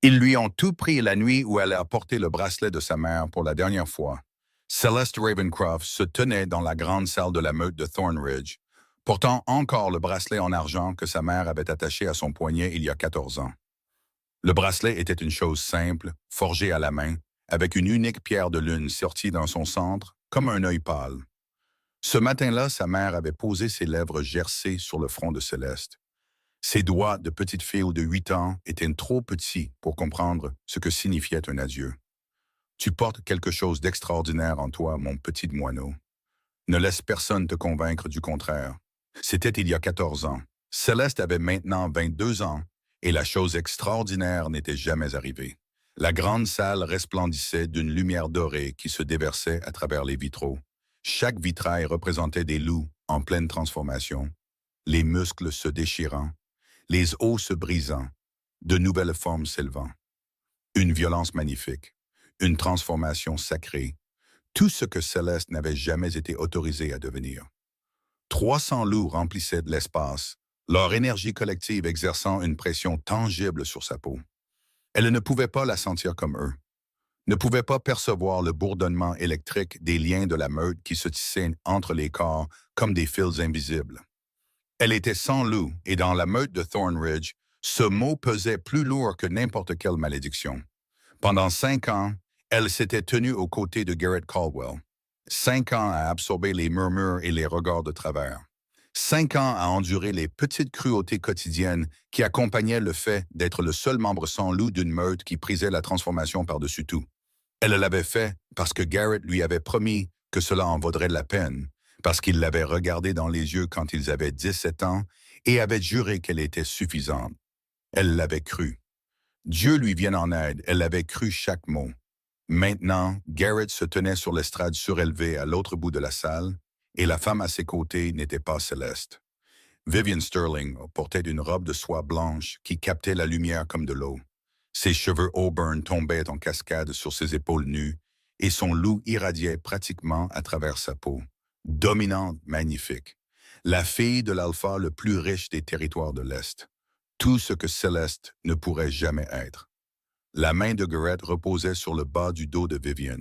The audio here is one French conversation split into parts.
Ils lui ont tout pris la nuit où elle a porté le bracelet de sa mère pour la dernière fois. Celeste Ravencroft se tenait dans la grande salle de la meute de Thornridge, portant encore le bracelet en argent que sa mère avait attaché à son poignet il y a 14 ans. Le bracelet était une chose simple, forgée à la main, avec une unique pierre de lune sortie dans son centre, comme un œil pâle. Ce matin-là, sa mère avait posé ses lèvres gercées sur le front de Céleste. Ses doigts de petite fille de 8 ans étaient trop petits pour comprendre ce que signifiait un adieu. Tu portes quelque chose d'extraordinaire en toi, mon petit moineau. Ne laisse personne te convaincre du contraire. C'était il y a 14 ans. Céleste avait maintenant 22 ans et la chose extraordinaire n'était jamais arrivée. La grande salle resplendissait d'une lumière dorée qui se déversait à travers les vitraux. Chaque vitrail représentait des loups en pleine transformation, les muscles se déchirant, les os se brisant, de nouvelles formes s'élevant. Une violence magnifique, une transformation sacrée, tout ce que Céleste n'avait jamais été autorisé à devenir. 300 loups remplissaient de l'espace, leur énergie collective exerçant une pression tangible sur sa peau. Elle ne pouvait pas la sentir comme eux, ne pouvait pas percevoir le bourdonnement électrique des liens de la meute qui se tissaient entre les corps comme des fils invisibles. Elle était sans loup et dans la meute de Thornridge, ce mot pesait plus lourd que n'importe quelle malédiction. Pendant 5 ans, elle s'était tenue aux côtés de Garrett Caldwell. 5 ans à absorber les murmures et les regards de travers. 5 ans à endurer les petites cruautés quotidiennes qui accompagnaient le fait d'être le seul membre sans loup d'une meute qui prisait la transformation par-dessus tout. Elle l'avait fait parce que Garrett lui avait promis que cela en vaudrait la peine, parce qu'il l'avait regardée dans les yeux quand ils avaient 17 ans et avait juré qu'elle était suffisante. Elle l'avait cru. Dieu lui vienne en aide, elle avait cru chaque mot. Maintenant, Garrett se tenait sur l'estrade surélevée à l'autre bout de la salle, et la femme à ses côtés n'était pas Céleste. Vivian Sterling portait une robe de soie blanche qui captait la lumière comme de l'eau. Ses cheveux auburn tombaient en cascade sur ses épaules nues, et son loup irradiait pratiquement à travers sa peau. Dominante, magnifique. La fille de l'alpha le plus riche des territoires de l'Est. Tout ce que Céleste ne pourrait jamais être. La main de Garrett reposait sur le bas du dos de Vivian.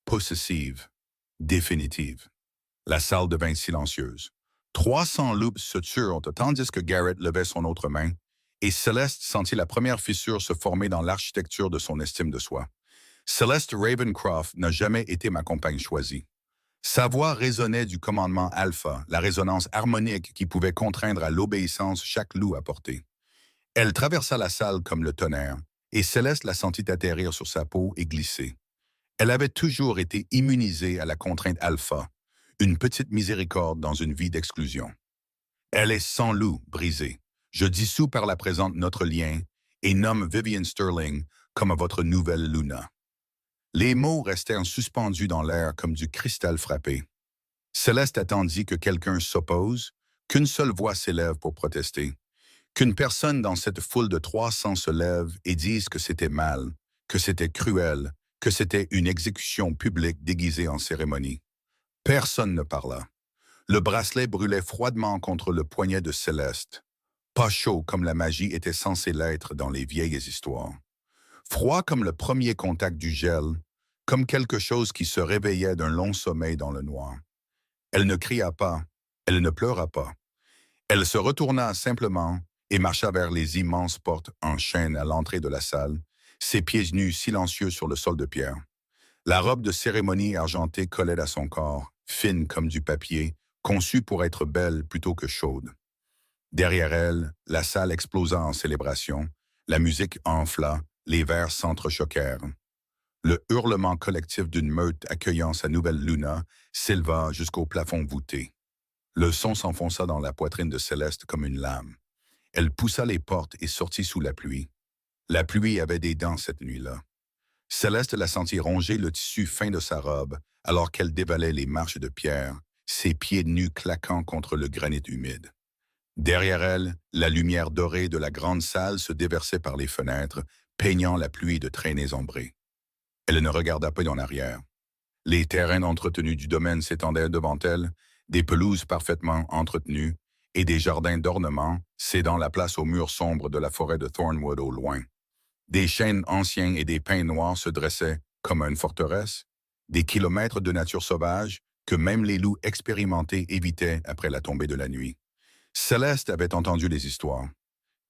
Possessive, définitive. La salle devint silencieuse. 300 loups se turent tandis que Garrett levait son autre main, et Céleste sentit la première fissure se former dans l'architecture de son estime de soi. Celeste Ravencroft n'a jamais été ma compagne choisie. Sa voix résonnait du commandement alpha, la résonance harmonique qui pouvait contraindre à l'obéissance chaque loup à porter. Elle traversa la salle comme le tonnerre, et Céleste la sentit atterrir sur sa peau et glisser. Elle avait toujours été immunisée à la contrainte alpha, une petite miséricorde dans une vie d'exclusion. Elle est sans loup, brisée. Je dissous par la présente notre lien et nomme Vivian Sterling comme votre nouvelle Luna. Les mots restèrent suspendus dans l'air comme du cristal frappé. Céleste attendit que quelqu'un s'oppose, qu'une seule voix s'élève pour protester, qu'une personne dans cette foule de 300 se lève et dise que c'était mal, que c'était cruel, que c'était une exécution publique déguisée en cérémonie. Personne ne parla. Le bracelet brûlait froidement contre le poignet de Céleste. Pas chaud comme la magie était censée l'être dans les vieilles histoires. Froid comme le premier contact du gel, comme quelque chose qui se réveillait d'un long sommeil dans le noir. Elle ne cria pas, elle ne pleura pas. Elle se retourna simplement et marcha vers les immenses portes en chêne à l'entrée de la salle, ses pieds nus silencieux sur le sol de pierre. La robe de cérémonie argentée collait à son corps, fine comme du papier, conçue pour être belle plutôt que chaude. Derrière elle, la salle explosa en célébration, la musique enfla, les verres s'entrechoquèrent. Le hurlement collectif d'une meute accueillant sa nouvelle Luna s'éleva jusqu'au plafond voûté. Le son s'enfonça dans la poitrine de Céleste comme une lame. Elle poussa les portes et sortit sous la pluie. La pluie avait des dents cette nuit-là. Céleste la sentit ronger le tissu fin de sa robe alors qu'elle dévalait les marches de pierre, ses pieds nus claquant contre le granit humide. Derrière elle, la lumière dorée de la grande salle se déversait par les fenêtres, peignant la pluie de traînées ombrées. Elle ne regarda pas en arrière. Les terrains entretenus du domaine s'étendaient devant elle, des pelouses parfaitement entretenues et des jardins d'ornement cédant la place aux murs sombres de la forêt de Thornwood au loin. Des chênes anciens et des pins noirs se dressaient comme une forteresse, des kilomètres de nature sauvage que même les loups expérimentés évitaient après la tombée de la nuit. Céleste avait entendu les histoires.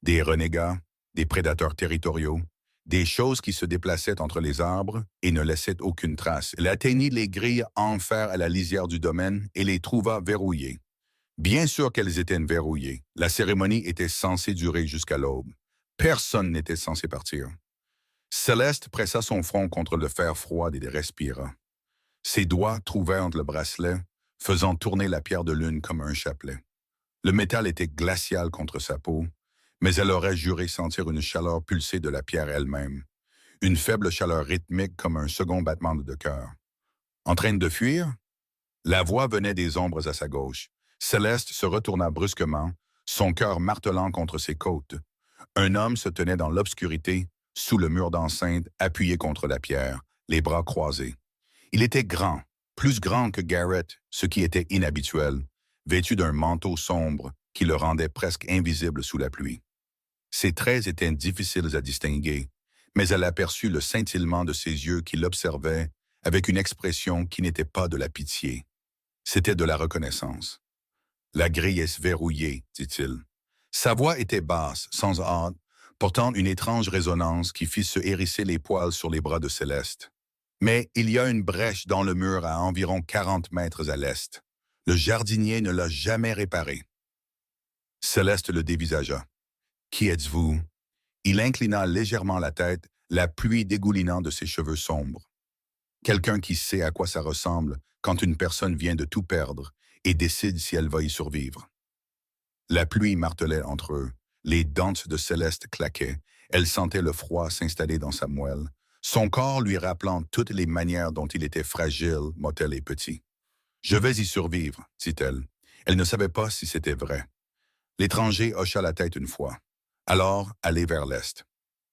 Des renégats, des prédateurs territoriaux, des choses qui se déplaçaient entre les arbres et ne laissaient aucune trace. Elle atteignit les grilles en fer à la lisière du domaine et les trouva verrouillées. Bien sûr qu'elles étaient verrouillées. La cérémonie était censée durer jusqu'à l'aube. Personne n'était censé partir. Céleste pressa son front contre le fer froid et respira. Ses doigts trouvèrent le bracelet, faisant tourner la pierre de lune comme un chapelet. Le métal était glacial contre sa peau, mais elle aurait juré sentir une chaleur pulsée de la pierre elle-même, une faible chaleur rythmique comme un second battement de cœur. En train de fuir? La voix venait des ombres à sa gauche. Céleste se retourna brusquement, son cœur martelant contre ses côtes. Un homme se tenait dans l'obscurité, sous le mur d'enceinte, appuyé contre la pierre, les bras croisés. Il était grand, plus grand que Garrett, ce qui était inhabituel, vêtu d'un manteau sombre qui le rendait presque invisible sous la pluie. Ses traits étaient difficiles à distinguer, mais elle aperçut le scintillement de ses yeux qui l'observaient avec une expression qui n'était pas de la pitié. C'était de la reconnaissance. La grille est verrouillée, dit-il. Sa voix était basse, sans hâte, portant une étrange résonance qui fit se hérisser les poils sur les bras de Céleste. Mais il y a une brèche dans le mur à environ 40 mètres à l'est. Le jardinier ne l'a jamais réparé. Céleste le dévisagea. « Qui êtes-vous? » Il inclina légèrement la tête, la pluie dégoulinant de ses cheveux sombres. Quelqu'un qui sait à quoi ça ressemble quand une personne vient de tout perdre et décide si elle va y survivre. La pluie martelait entre eux, les dents de Céleste claquaient, elle sentait le froid s'installer dans sa moelle, son corps lui rappelant toutes les manières dont il était fragile, mortel et petit. « Je vais y survivre, » dit-elle. Elle ne savait pas si c'était vrai. L'étranger hocha la tête une fois. Alors, aller vers l'est.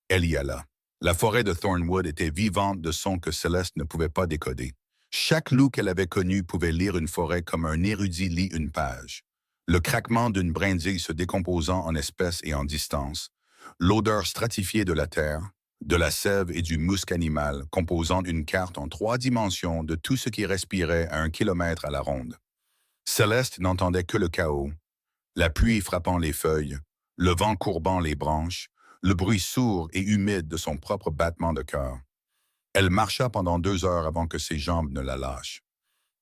Elle y alla. La forêt de Thornwood était vivante de sons que Céleste ne pouvait pas décoder. Chaque loup qu'elle avait connu pouvait lire une forêt comme un érudit lit une page. Le craquement d'une brindille se décomposant en espèces et en distance, l'odeur stratifiée de la terre, de la sève et du musc animal composant une carte en 3 dimensions de tout ce qui respirait à 1 kilomètre à la ronde. Céleste n'entendait que le chaos, la pluie frappant les feuilles, le vent courbant les branches, le bruit sourd et humide de son propre battement de cœur. Elle marcha pendant 2 heures avant que ses jambes ne la lâchent.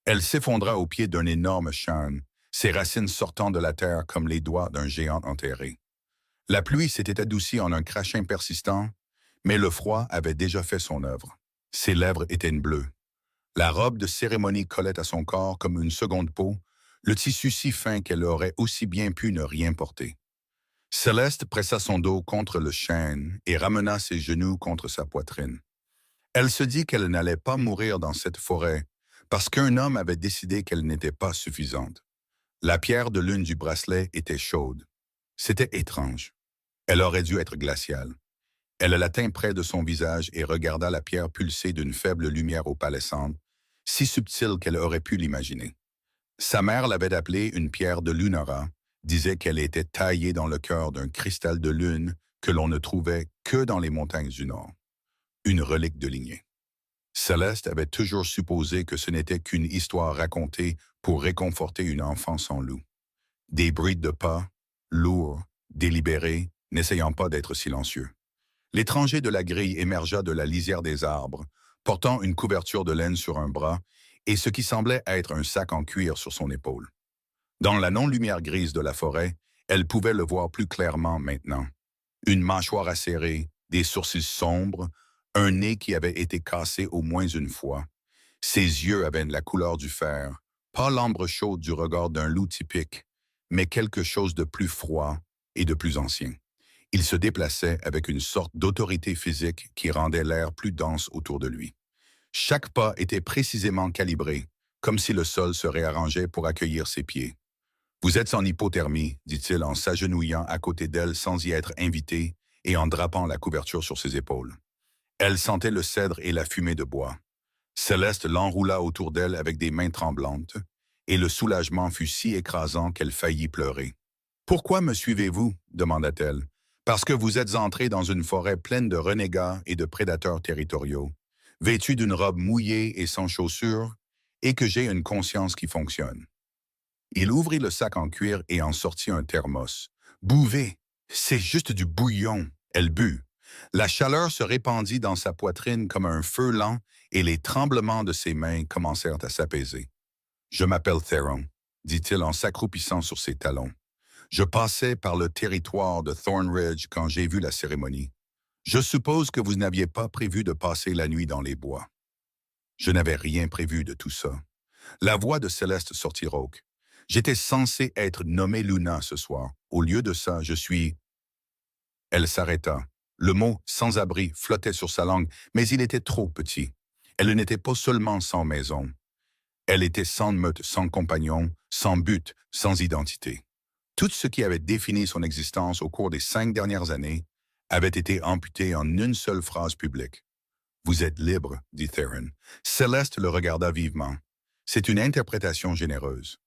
Elle s'effondra au pied d'un énorme chêne, ses racines sortant de la terre comme les doigts d'un géant enterré. La pluie s'était adoucie en un crachin persistant, mais le froid avait déjà fait son œuvre. Ses lèvres étaient bleues. La robe de cérémonie collait à son corps comme une seconde peau, le tissu si fin qu'elle aurait aussi bien pu ne rien porter. Céleste pressa son dos contre le chêne et ramena ses genoux contre sa poitrine. Elle se dit qu'elle n'allait pas mourir dans cette forêt parce qu'un homme avait décidé qu'elle n'était pas suffisante. La pierre de lune du bracelet était chaude. C'était étrange. Elle aurait dû être glaciale. Elle la tint près de son visage et regarda la pierre pulser d'une faible lumière opalescente, si subtile qu'elle aurait pu l'imaginer. Sa mère l'avait appelée une pierre de Lunara, disait qu'elle était taillée dans le cœur d'un cristal de lune que l'on ne trouvait que dans les montagnes du Nord. Une relique de lignée. Céleste avait toujours supposé que ce n'était qu'une histoire racontée pour réconforter une enfant sans loup. Des bruits de pas, lourds, délibérés, n'essayant pas d'être silencieux. L'étranger de la grille émergea de la lisière des arbres, portant une couverture de laine sur un bras et ce qui semblait être un sac en cuir sur son épaule. Dans la non-lumière grise de la forêt, elle pouvait le voir plus clairement maintenant. Une mâchoire acérée, des sourcils sombres, un nez qui avait été cassé au moins une fois. Ses yeux avaient la couleur du fer, pas l'ambre chaude du regard d'un loup typique, mais quelque chose de plus froid et de plus ancien. Il se déplaçait avec une sorte d'autorité physique qui rendait l'air plus dense autour de lui. Chaque pas était précisément calibré, comme si le sol se réarrangeait pour accueillir ses pieds. « Vous êtes en hypothermie, » dit-il en s'agenouillant à côté d'elle sans y être invité et en drapant la couverture sur ses épaules. Elle sentait le cèdre et la fumée de bois. Céleste l'enroula autour d'elle avec des mains tremblantes, et le soulagement fut si écrasant qu'elle faillit pleurer. « Pourquoi me suivez-vous » demanda-t-elle. Parce que vous êtes entré dans une forêt pleine de renégats et de prédateurs territoriaux, vêtu d'une robe mouillée et sans chaussures, et que j'ai une conscience qui fonctionne. Il ouvrit le sac en cuir et en sortit un thermos. Buvez, c'est juste du bouillon. Elle but. La chaleur se répandit dans sa poitrine comme un feu lent et les tremblements de ses mains commencèrent à s'apaiser. Je m'appelle Theron, dit-il en s'accroupissant sur ses talons. Je passais par le territoire de Thornridge quand j'ai vu la cérémonie. Je suppose que vous n'aviez pas prévu de passer la nuit dans les bois. Je n'avais rien prévu de tout ça. La voix de Céleste sortit rauque. J'étais censé être nommé Luna ce soir. Au lieu de ça, je suis... Elle s'arrêta. Le mot « sans-abri » flottait sur sa langue, mais il était trop petit. Elle n'était pas seulement sans maison. Elle était sans meute, sans compagnon, sans but, sans identité. Tout ce qui avait défini son existence au cours des 5 dernières années avait été amputé en une seule phrase publique. « Vous êtes libre », dit Theron. Céleste le regarda vivement. C'est une interprétation généreuse.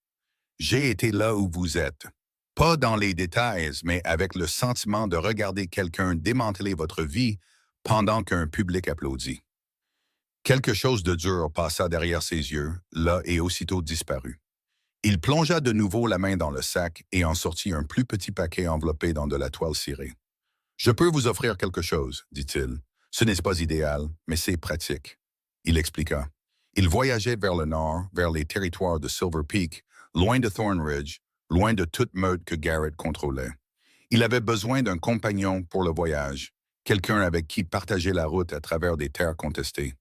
J'ai été là où vous êtes. Pas dans les détails, mais avec le sentiment de regarder quelqu'un démanteler votre vie pendant qu'un public applaudit. Quelque chose de dur passa derrière ses yeux, là et aussitôt disparut. Il plongea de nouveau la main dans le sac et en sortit un plus petit paquet enveloppé dans de la toile cirée. « Je peux vous offrir quelque chose, dit-il. Ce n'est pas idéal, mais c'est pratique. » Il expliqua. Il voyageait vers le nord, vers les territoires de Silver Peak, loin de Thornridge, loin de toute meute que Garrett contrôlait. Il avait besoin d'un compagnon pour le voyage, quelqu'un avec qui partager la route à travers des terres contestées.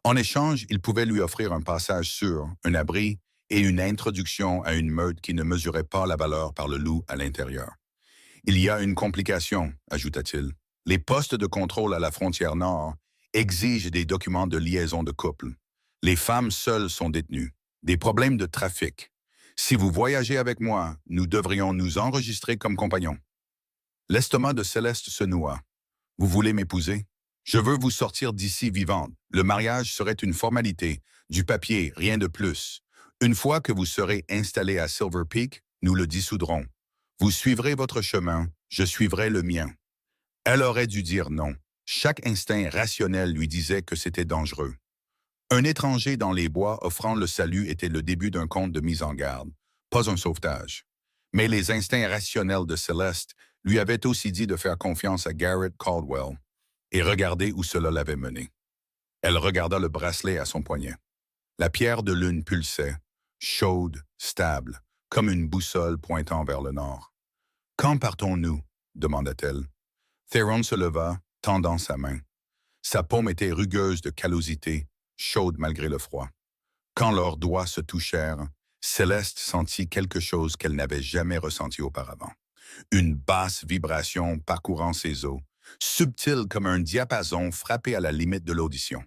En échange, il pouvait lui offrir un passage sûr, un abri et une introduction à une meute qui ne mesurait pas la valeur par le loup à l'intérieur. « Il y a une complication, ajouta-t-il. Les postes de contrôle à la frontière nord exigent des documents de liaison de couple. Les femmes seules sont détenues. Des problèmes de trafic. Si vous voyagez avec moi, nous devrions nous enregistrer comme compagnons. » L'estomac de Céleste se noua. « Vous voulez m'épouser? Je veux vous sortir d'ici vivante. Le mariage serait une formalité, du papier, rien de plus. Une fois que vous serez installé à Silver Peak, nous le dissoudrons. Vous suivrez votre chemin, je suivrai le mien. » Elle aurait dû dire non. Chaque instinct rationnel lui disait que c'était dangereux. Un étranger dans les bois offrant le salut était le début d'un conte de mise en garde, pas un sauvetage. Mais les instincts rationnels de Céleste lui avaient aussi dit de faire confiance à Garrett Caldwell et regarder où cela l'avait mené. Elle regarda le bracelet à son poignet. La pierre de lune pulsait, chaude, stable, comme une boussole pointant vers le nord. « Quand partons-nous » demanda-t-elle. Theron se leva, tendant sa main. Sa paume était rugueuse de callosité, chaude malgré le froid. Quand leurs doigts se touchèrent, Céleste sentit quelque chose qu'elle n'avait jamais ressenti auparavant. Une basse vibration parcourant ses os, subtile comme un diapason frappé à la limite de l'audition.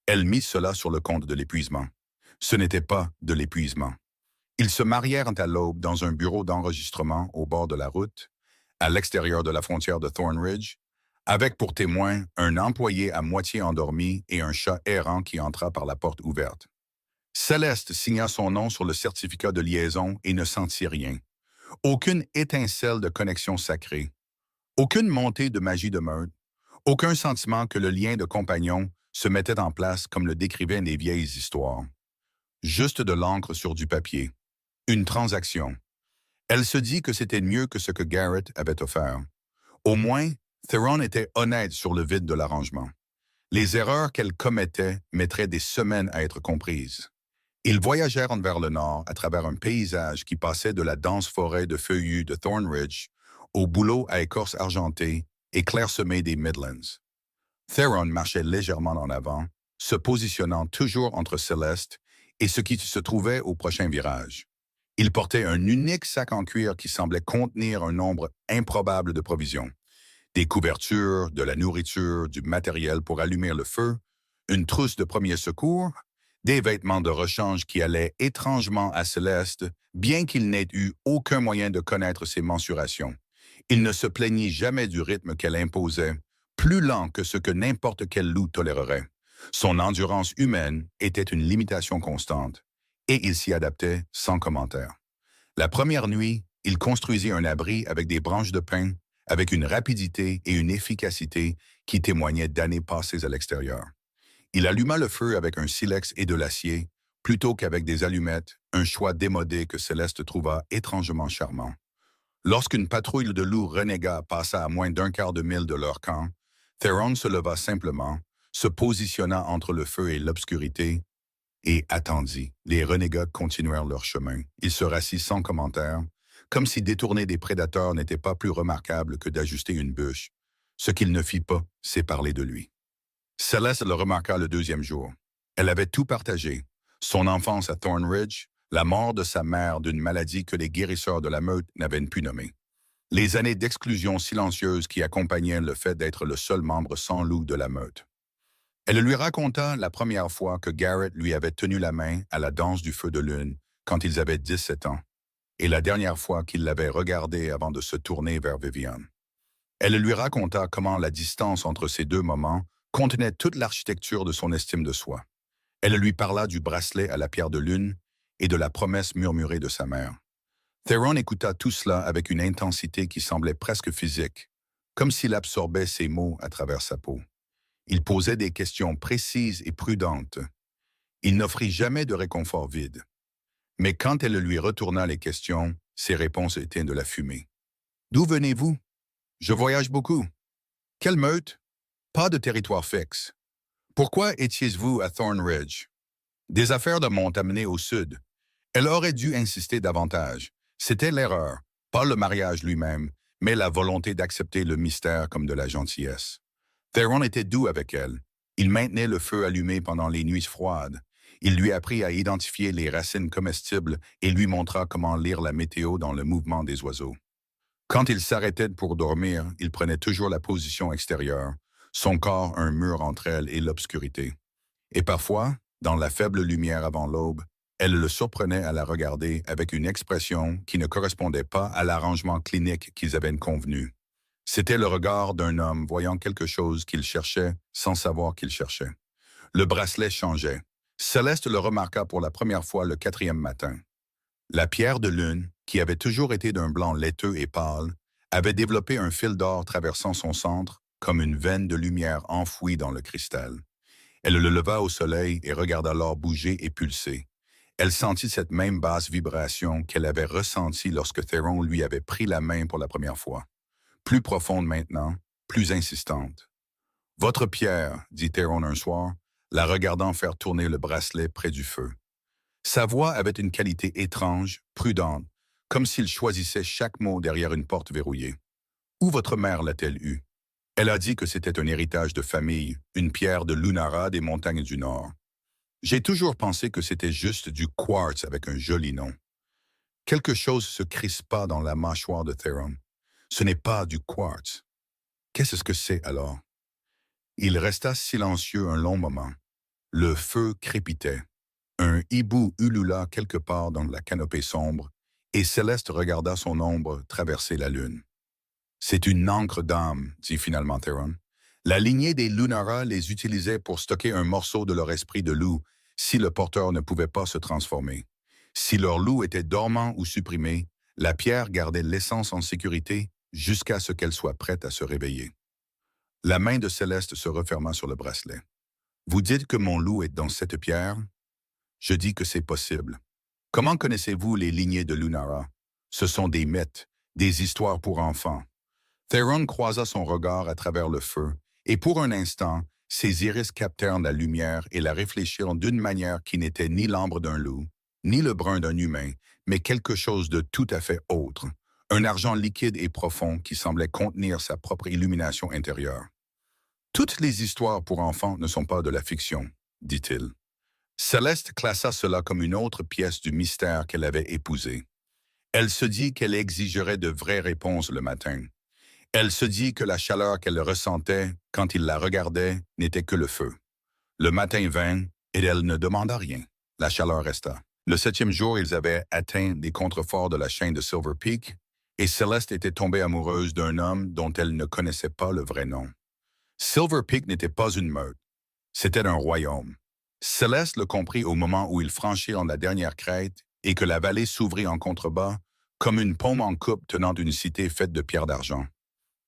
Elle mit cela sur le compte de l'épuisement. Ce n'était pas de l'épuisement. Ils se marièrent à l'aube dans un bureau d'enregistrement au bord de la route, à l'extérieur de la frontière de Thornridge, avec pour témoin un employé à moitié endormi et un chat errant qui entra par la porte ouverte. Céleste signa son nom sur le certificat de liaison et ne sentit rien. Aucune étincelle de connexion sacrée, aucune montée de magie de meute, aucun sentiment que le lien de compagnon se mettait en place comme le décrivaient les vieilles histoires. Juste de l'encre sur du papier. Une transaction. Elle se dit que c'était mieux que ce que Garrett avait offert. Au moins, Theron était honnête sur le vide de l'arrangement. Les erreurs qu'elle commettait mettraient des semaines à être comprises. Ils voyagèrent vers le nord à travers un paysage qui passait de la dense forêt de feuillus de Thornridge au bouleau à écorce argentée et clairsemée des Midlands. Theron marchait légèrement en avant, se positionnant toujours entre Céleste et ce qui se trouvait au prochain virage. Il portait un unique sac en cuir qui semblait contenir un nombre improbable de provisions. Des couvertures, de la nourriture, du matériel pour allumer le feu, une trousse de premiers secours, des vêtements de rechange qui allaient étrangement à Céleste, bien qu'il n'ait eu aucun moyen de connaître ses mensurations. Il ne se plaignit jamais du rythme qu'elle imposait, plus lent que ce que n'importe quel loup tolérerait. Son endurance humaine était une limitation constante, et il s'y adaptait sans commentaire. La première nuit, il construisit un abri avec des branches de pin, avec une rapidité et une efficacité qui témoignaient d'années passées à l'extérieur. Il alluma le feu avec un silex et de l'acier, plutôt qu'avec des allumettes, un choix démodé que Céleste trouva étrangement charmant. Lorsqu'une patrouille de loups renégats passa à moins d'un quart de mille de leur camp, Theron se leva simplement, se positionna entre le feu et l'obscurité, et attendit. Les renégats continuèrent leur chemin. Il se rassit sans commentaire, comme si détourner des prédateurs n'était pas plus remarquable que d'ajuster une bûche. Ce qu'il ne fit pas, c'est parler de lui. Céleste le remarqua le deuxième jour. Elle avait tout partagé. Son enfance à Thornridge, la mort de sa mère d'une maladie que les guérisseurs de la meute n'avaient pu nommer. Les années d'exclusion silencieuse qui accompagnaient le fait d'être le seul membre sans loup de la meute. Elle lui raconta la première fois que Garrett lui avait tenu la main à la danse du feu de lune quand ils avaient 17 ans, et la dernière fois qu'il l'avait regardée avant de se tourner vers Vivian. Elle lui raconta comment la distance entre ces deux moments contenait toute l'architecture de son estime de soi. Elle lui parla du bracelet à la pierre de lune et de la promesse murmurée de sa mère. Theron écouta tout cela avec une intensité qui semblait presque physique, comme s'il absorbait ses mots à travers sa peau. Il posait des questions précises et prudentes. Il n'offrit jamais de réconfort vide. Mais quand elle lui retourna les questions, ses réponses étaient de la fumée. « D'où venez-vous? Je voyage beaucoup. Quelle meute? Pas de territoire fixe. Pourquoi étiez-vous à Thornridge? Des affaires de m'ont amené au sud. » Elle aurait dû insister davantage. C'était l'erreur, pas le mariage lui-même, mais la volonté d'accepter le mystère comme de la gentillesse. Theron était doux avec elle. Il maintenait le feu allumé pendant les nuits froides. Il lui apprit à identifier les racines comestibles et lui montra comment lire la météo dans le mouvement des oiseaux. Quand il s'arrêtait pour dormir, il prenait toujours la position extérieure, son corps un mur entre elle et l'obscurité. Et parfois, dans la faible lumière avant l'aube, elle le surprenait à la regarder avec une expression qui ne correspondait pas à l'arrangement clinique qu'ils avaient convenu. C'était le regard d'un homme voyant quelque chose qu'il cherchait sans savoir qu'il cherchait. Le bracelet changeait. Céleste le remarqua pour la première fois le 4e matin. La pierre de lune, qui avait toujours été d'un blanc laiteux et pâle, avait développé un fil d'or traversant son centre, comme une veine de lumière enfouie dans le cristal. Elle le leva au soleil et regarda l'or bouger et pulser. Elle sentit cette même basse vibration qu'elle avait ressentie lorsque Theron lui avait pris la main pour la première fois. Plus profonde maintenant, plus insistante. « Votre pierre, » dit Theron un soir, la regardant faire tourner le bracelet près du feu. Sa voix avait une qualité étrange, prudente, comme s'il choisissait chaque mot derrière une porte verrouillée. « Où votre mère l'a-t-elle eue? » Elle a dit que c'était un héritage de famille, une pierre de Lunara des montagnes du Nord. J'ai toujours pensé que c'était juste du quartz avec un joli nom. Quelque chose se crispa dans la mâchoire de Theron. Ce n'est pas du quartz. Qu'est-ce que c'est alors? Il resta silencieux un long moment. Le feu crépitait. Un hibou ulula quelque part dans la canopée sombre, et Céleste regarda son ombre traverser la lune. C'est une encre d'âme, dit finalement Theron. La lignée des Lunara les utilisait pour stocker un morceau de leur esprit de loup, si le porteur ne pouvait pas se transformer. Si leur loup était dormant ou supprimé, la pierre gardait l'essence en sécurité jusqu'à ce qu'elle soit prête à se réveiller. La main de Céleste se referma sur le bracelet. « Vous dites que mon loup est dans cette pierre? » « Je dis que c'est possible. Comment connaissez-vous les lignées de Lunara? Ce sont des mythes, des histoires pour enfants. » Theron croisa son regard à travers le feu, et pour un instant, ses iris captèrent la lumière et la réfléchirent d'une manière qui n'était ni l'ambre d'un loup, ni le brun d'un humain, mais quelque chose de tout à fait autre, un argent liquide et profond qui semblait contenir sa propre illumination intérieure. « Toutes les histoires pour enfants ne sont pas de la fiction, » dit-il. Céleste classa cela comme une autre pièce du mystère qu'elle avait épousé. Elle se dit qu'elle exigerait de vraies réponses le matin. Elle se dit que la chaleur qu'elle ressentait quand il la regardait n'était que le feu. Le matin vint, et elle ne demanda rien. La chaleur resta. Le 7e jour, ils avaient atteint les contreforts de la chaîne de Silver Peak, et Céleste était tombée amoureuse d'un homme dont elle ne connaissait pas le vrai nom. Silver Peak n'était pas une meute. C'était un royaume. Céleste le comprit au moment où ils franchirent la dernière crête et que la vallée s'ouvrit en contrebas, comme une paume en coupe tenant une cité faite de pierres d'argent.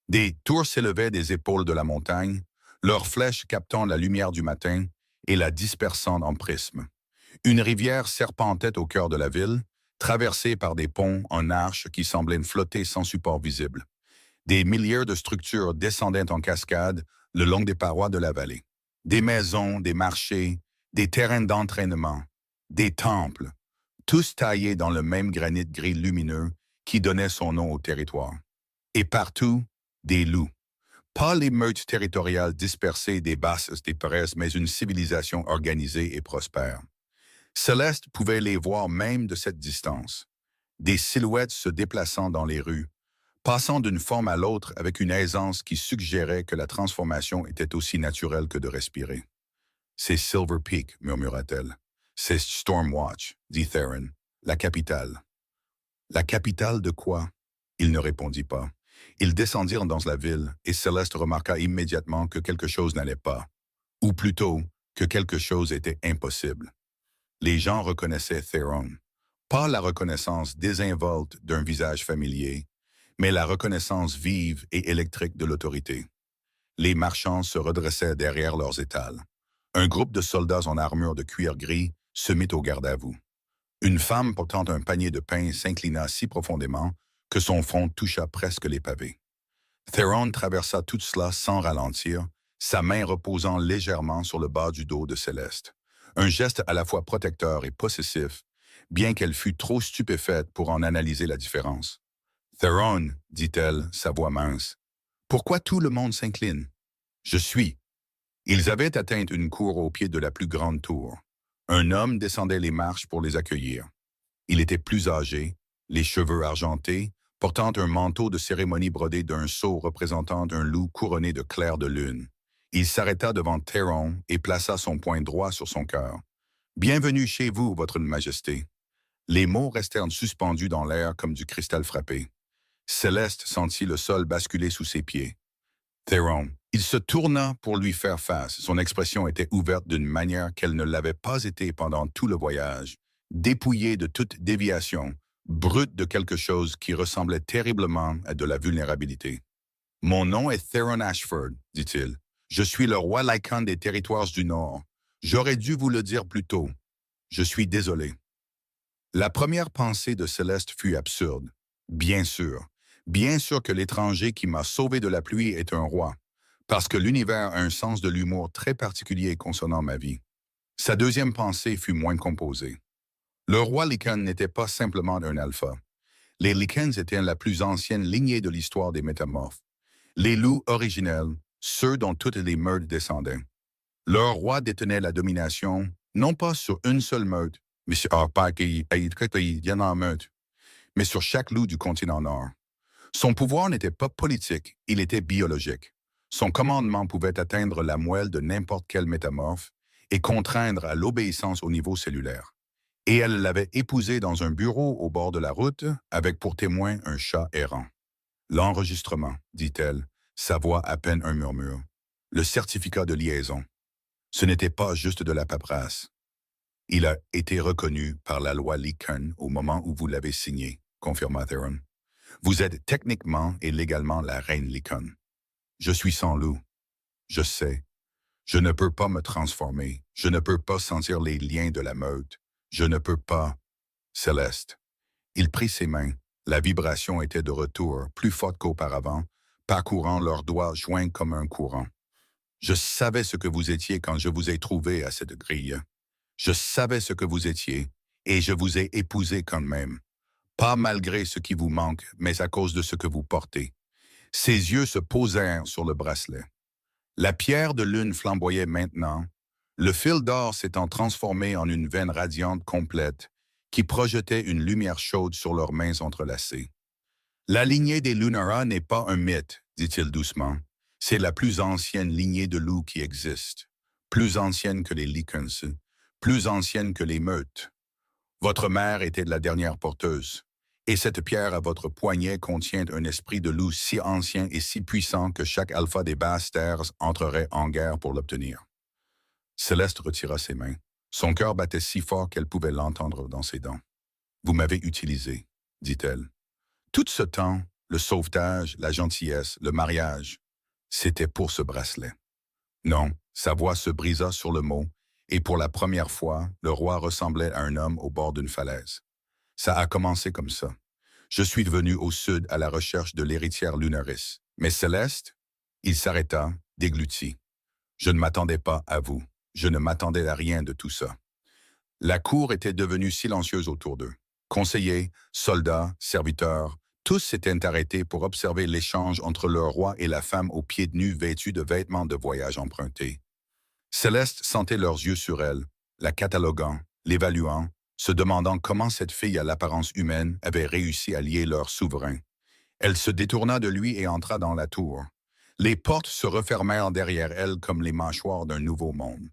Des tours s'élevaient des épaules de la montagne, leurs flèches captant la lumière du matin et la dispersant en prismes. Une rivière serpentait au cœur de la ville, traversée par des ponts en arches qui semblaient flotter sans support visible. Des milliers de structures descendaient en cascade le long des parois de la vallée. Des maisons, des marchés, des terrains d'entraînement, des temples, tous taillés dans le même granit gris lumineux qui donnait son nom au territoire. Et partout, des loups. Pas les meutes territoriales dispersées des basses des presses, mais une civilisation organisée et prospère. Céleste pouvait les voir même de cette distance. Des silhouettes se déplaçant dans les rues, passant d'une forme à l'autre avec une aisance qui suggérait que la transformation était aussi naturelle que de respirer. C'est Silver Peak, murmura-t-elle. C'est Stormwatch, dit Theron. La capitale. La capitale de quoi? Il ne répondit pas. Ils descendirent dans la ville et Céleste remarqua immédiatement que quelque chose n'allait pas. Ou plutôt, que quelque chose était impossible. Les gens reconnaissaient Theron. Pas la reconnaissance désinvolte d'un visage familier, mais la reconnaissance vive et électrique de l'autorité. Les marchands se redressaient derrière leurs étals. Un groupe de soldats en armure de cuir gris se mit au garde-à-vous. Une femme portant un panier de pain s'inclina si profondément que son front toucha presque les pavés. Theron traversa tout cela sans ralentir, sa main reposant légèrement sur le bas du dos de Céleste. Un geste à la fois protecteur et possessif, bien qu'elle fût trop stupéfaite pour en analyser la différence. « Theron, dit-elle, sa voix mince, pourquoi tout le monde s'incline? Je suis. » Ils avaient atteint une cour au pied de la plus grande tour. Un homme descendait les marches pour les accueillir. Il était plus âgé, les cheveux argentés, portant un manteau de cérémonie brodé d'un sceau représentant un loup couronné de clairs de lune. Il s'arrêta devant Theron et plaça son poing droit sur son cœur. « Bienvenue chez vous, votre majesté. » Les mots restèrent suspendus dans l'air comme du cristal frappé. Céleste sentit le sol basculer sous ses pieds. Theron. Il se tourna pour lui faire face. Son expression était ouverte d'une manière qu'elle ne l'avait pas été pendant tout le voyage, dépouillée de toute déviation, brute de quelque chose qui ressemblait terriblement à de la vulnérabilité. « Mon nom est Theron Ashford, dit-il. Je suis le roi Lycan des territoires du Nord. J'aurais dû vous le dire plus tôt. Je suis désolé. » La première pensée de Céleste fut absurde. Bien sûr que l'étranger qui m'a sauvé de la pluie est un roi, parce que l'univers a un sens de l'humour très particulier concernant ma vie. Sa deuxième pensée fut moins composée. Le roi Lycan n'était pas simplement un alpha. Les Lycans étaient la plus ancienne lignée de l'histoire des métamorphes. Les loups originels, ceux dont toutes les meutes descendaient. Leur roi détenait la domination, non pas sur une seule meute, mais sur chaque loup du continent Nord. Son pouvoir n'était pas politique, il était biologique. Son commandement pouvait atteindre la moelle de n'importe quel métamorphe et contraindre à l'obéissance au niveau cellulaire. Et elle l'avait épousé dans un bureau au bord de la route, avec pour témoin un chat errant. « L'enregistrement, dit-elle, sa voix à peine un murmure. Le certificat de liaison. Ce n'était pas juste de la paperasse. Il a été reconnu par la loi Lycan au moment où vous l'avez signé, confirma Theron. Vous êtes techniquement et légalement la reine Lycan. Je suis sans loup. Je sais. Je ne peux pas me transformer. Je ne peux pas sentir les liens de la meute. Je ne peux pas. Céleste. Il prit ses mains. La vibration était de retour, plus forte qu'auparavant, parcourant leurs doigts joints comme un courant. Je savais ce que vous étiez quand je vous ai trouvé à cette grille. Je savais ce que vous étiez, et je vous ai épousé quand même. Pas malgré ce qui vous manque, mais à cause de ce que vous portez. Ses yeux se posèrent sur le bracelet. La pierre de lune flamboyait maintenant, le fil d'or s'étant transformé en une veine radiante complète qui projetait une lumière chaude sur leurs mains entrelacées. La lignée des Lunara n'est pas un mythe, dit-il doucement. C'est la plus ancienne lignée de loups qui existe, plus ancienne que les Lycans, plus ancienne que les meutes. Votre mère était la dernière porteuse, et cette pierre à votre poignet contient un esprit de loup si ancien et si puissant que chaque alpha des basses terres entrerait en guerre pour l'obtenir. Céleste retira ses mains. Son cœur battait si fort qu'elle pouvait l'entendre dans ses dents. « Vous m'avez utilisé, dit-elle. Tout ce temps, le sauvetage, la gentillesse, le mariage. C'était pour ce bracelet. Non, sa voix se brisa sur le mot, et pour la première fois, le roi ressemblait à un homme au bord d'une falaise. Ça a commencé comme ça. Je suis venu au sud à la recherche de l'héritière Lunaris. Mais Céleste, il s'arrêta, dégluti. Je ne m'attendais pas à vous. Je ne m'attendais à rien de tout ça. La cour était devenue silencieuse autour d'eux. Conseillers, soldats, serviteurs, tous s'étaient arrêtés pour observer l'échange entre le roi et la femme aux pieds nus vêtus de vêtements de voyage empruntés. Céleste sentait leurs yeux sur elle, la cataloguant, l'évaluant, se demandant comment cette fille à l'apparence humaine avait réussi à lier leur souverain. Elle se détourna de lui et entra dans la tour. Les portes se refermèrent derrière elle comme les mâchoires d'un nouveau monde.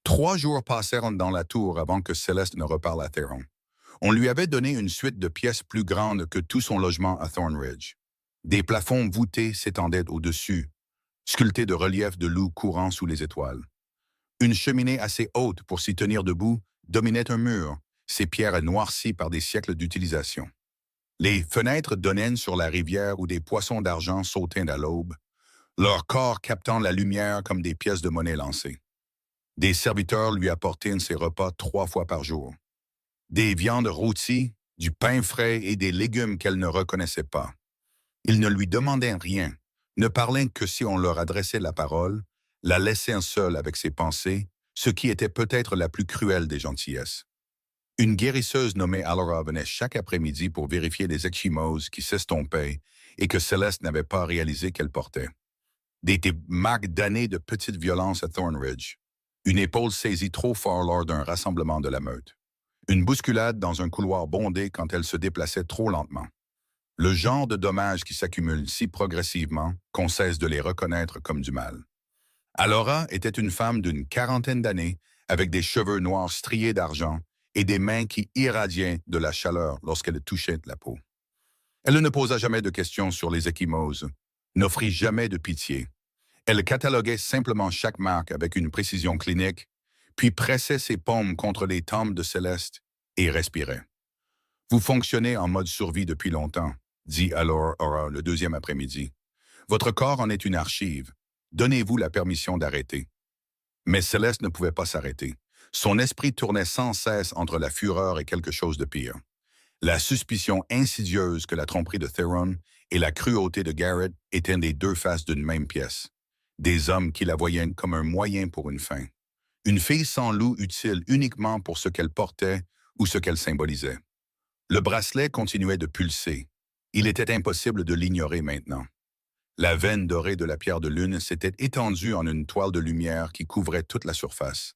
3 jours passèrent dans la tour avant que Céleste ne reparle à Theron. On lui avait donné une suite de pièces plus grandes que tout son logement à Thornridge. Des plafonds voûtés s'étendaient au-dessus, sculptés de reliefs de loups courant sous les étoiles. Une cheminée assez haute pour s'y tenir debout dominait un mur, ses pierres noircies par des siècles d'utilisation. Les fenêtres donnaient sur la rivière où des poissons d'argent sautaient à l'aube, leur corps captant la lumière comme des pièces de monnaie lancées. Des serviteurs lui apportaient ses repas 3 fois par jour. Des viandes rôties, du pain frais et des légumes qu'elle ne reconnaissait pas. Ils ne lui demandaient rien, ne parlaient que si on leur adressait la parole, la laissaient seule avec ses pensées, ce qui était peut-être la plus cruelle des gentillesses. Une guérisseuse nommée Allura venait chaque après-midi pour vérifier les ecchymoses qui s'estompaient et que Céleste n'avait pas réalisé qu'elle portait. Des marques d'années de petites violences à Thornridge. Une épaule saisie trop fort lors d'un rassemblement de la meute. Une bousculade dans un couloir bondé quand elle se déplaçait trop lentement. Le genre de dommages qui s'accumulent si progressivement qu'on cesse de les reconnaître comme du mal. Allura était une femme d'une 40aine d'années, avec des cheveux noirs striés d'argent et des mains qui irradiaient de la chaleur lorsqu'elle touchait la peau. Elle ne posa jamais de questions sur les ecchymoses, n'offrit jamais de pitié. Elle cataloguait simplement chaque marque avec une précision clinique, puis pressait ses paumes contre les tempes de Céleste et respirait. « Vous fonctionnez en mode survie depuis longtemps », dit alors Aura le 2e après-midi. « Votre corps en est une archive. Donnez-vous la permission d'arrêter. » Mais Céleste ne pouvait pas s'arrêter. Son esprit tournait sans cesse entre la fureur et quelque chose de pire. La suspicion insidieuse que la tromperie de Theron et la cruauté de Garrett étaient les 2 faces d'une même pièce. Des hommes qui la voyaient comme un moyen pour une fin. Une fille sans loup utile uniquement pour ce qu'elle portait ou ce qu'elle symbolisait. Le bracelet continuait de pulser. Il était impossible de l'ignorer maintenant. La veine dorée de la pierre de lune s'était étendue en une toile de lumière qui couvrait toute la surface.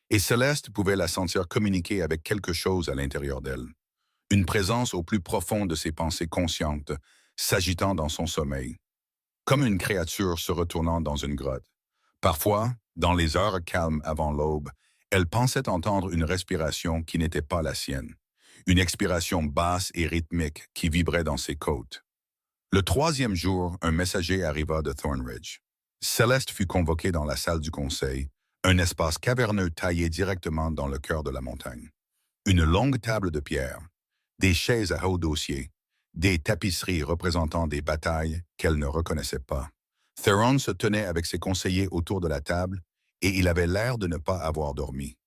Et Céleste pouvait la sentir communiquer avec quelque chose à l'intérieur d'elle. Une présence au plus profond de ses pensées conscientes, s'agitant dans son sommeil. Comme une créature se retournant dans une grotte. Parfois, dans les heures calmes avant l'aube, elle pensait entendre une respiration qui n'était pas la sienne. Une expiration basse et rythmique qui vibrait dans ses côtes. Le 3e jour, un messager arriva de Thornridge. Céleste fut convoquée dans la salle du conseil, un espace caverneux taillé directement dans le cœur de la montagne. Une longue table de pierre, des chaises à haut dossier, des tapisseries représentant des batailles qu'elle ne reconnaissait pas. Theron se tenait avec ses conseillers autour de la table et il avait l'air de ne pas avoir dormi.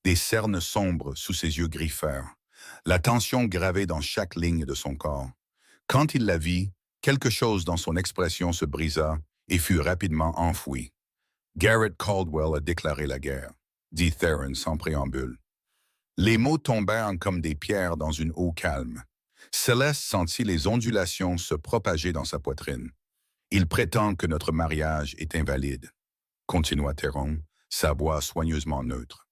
Des cernes sombres sous ses yeux gris-fer, la tension gravée dans chaque ligne de son corps. Quand il la vit, quelque chose dans son expression se brisa et fut rapidement enfoui. Garrett Caldwell a déclaré la guerre, dit Theron sans préambule. Les mots tombèrent comme des pierres dans une eau calme. Céleste sentit les ondulations se propager dans sa poitrine. Il prétend que notre mariage est invalide, continua Theron, sa voix soigneusement neutre.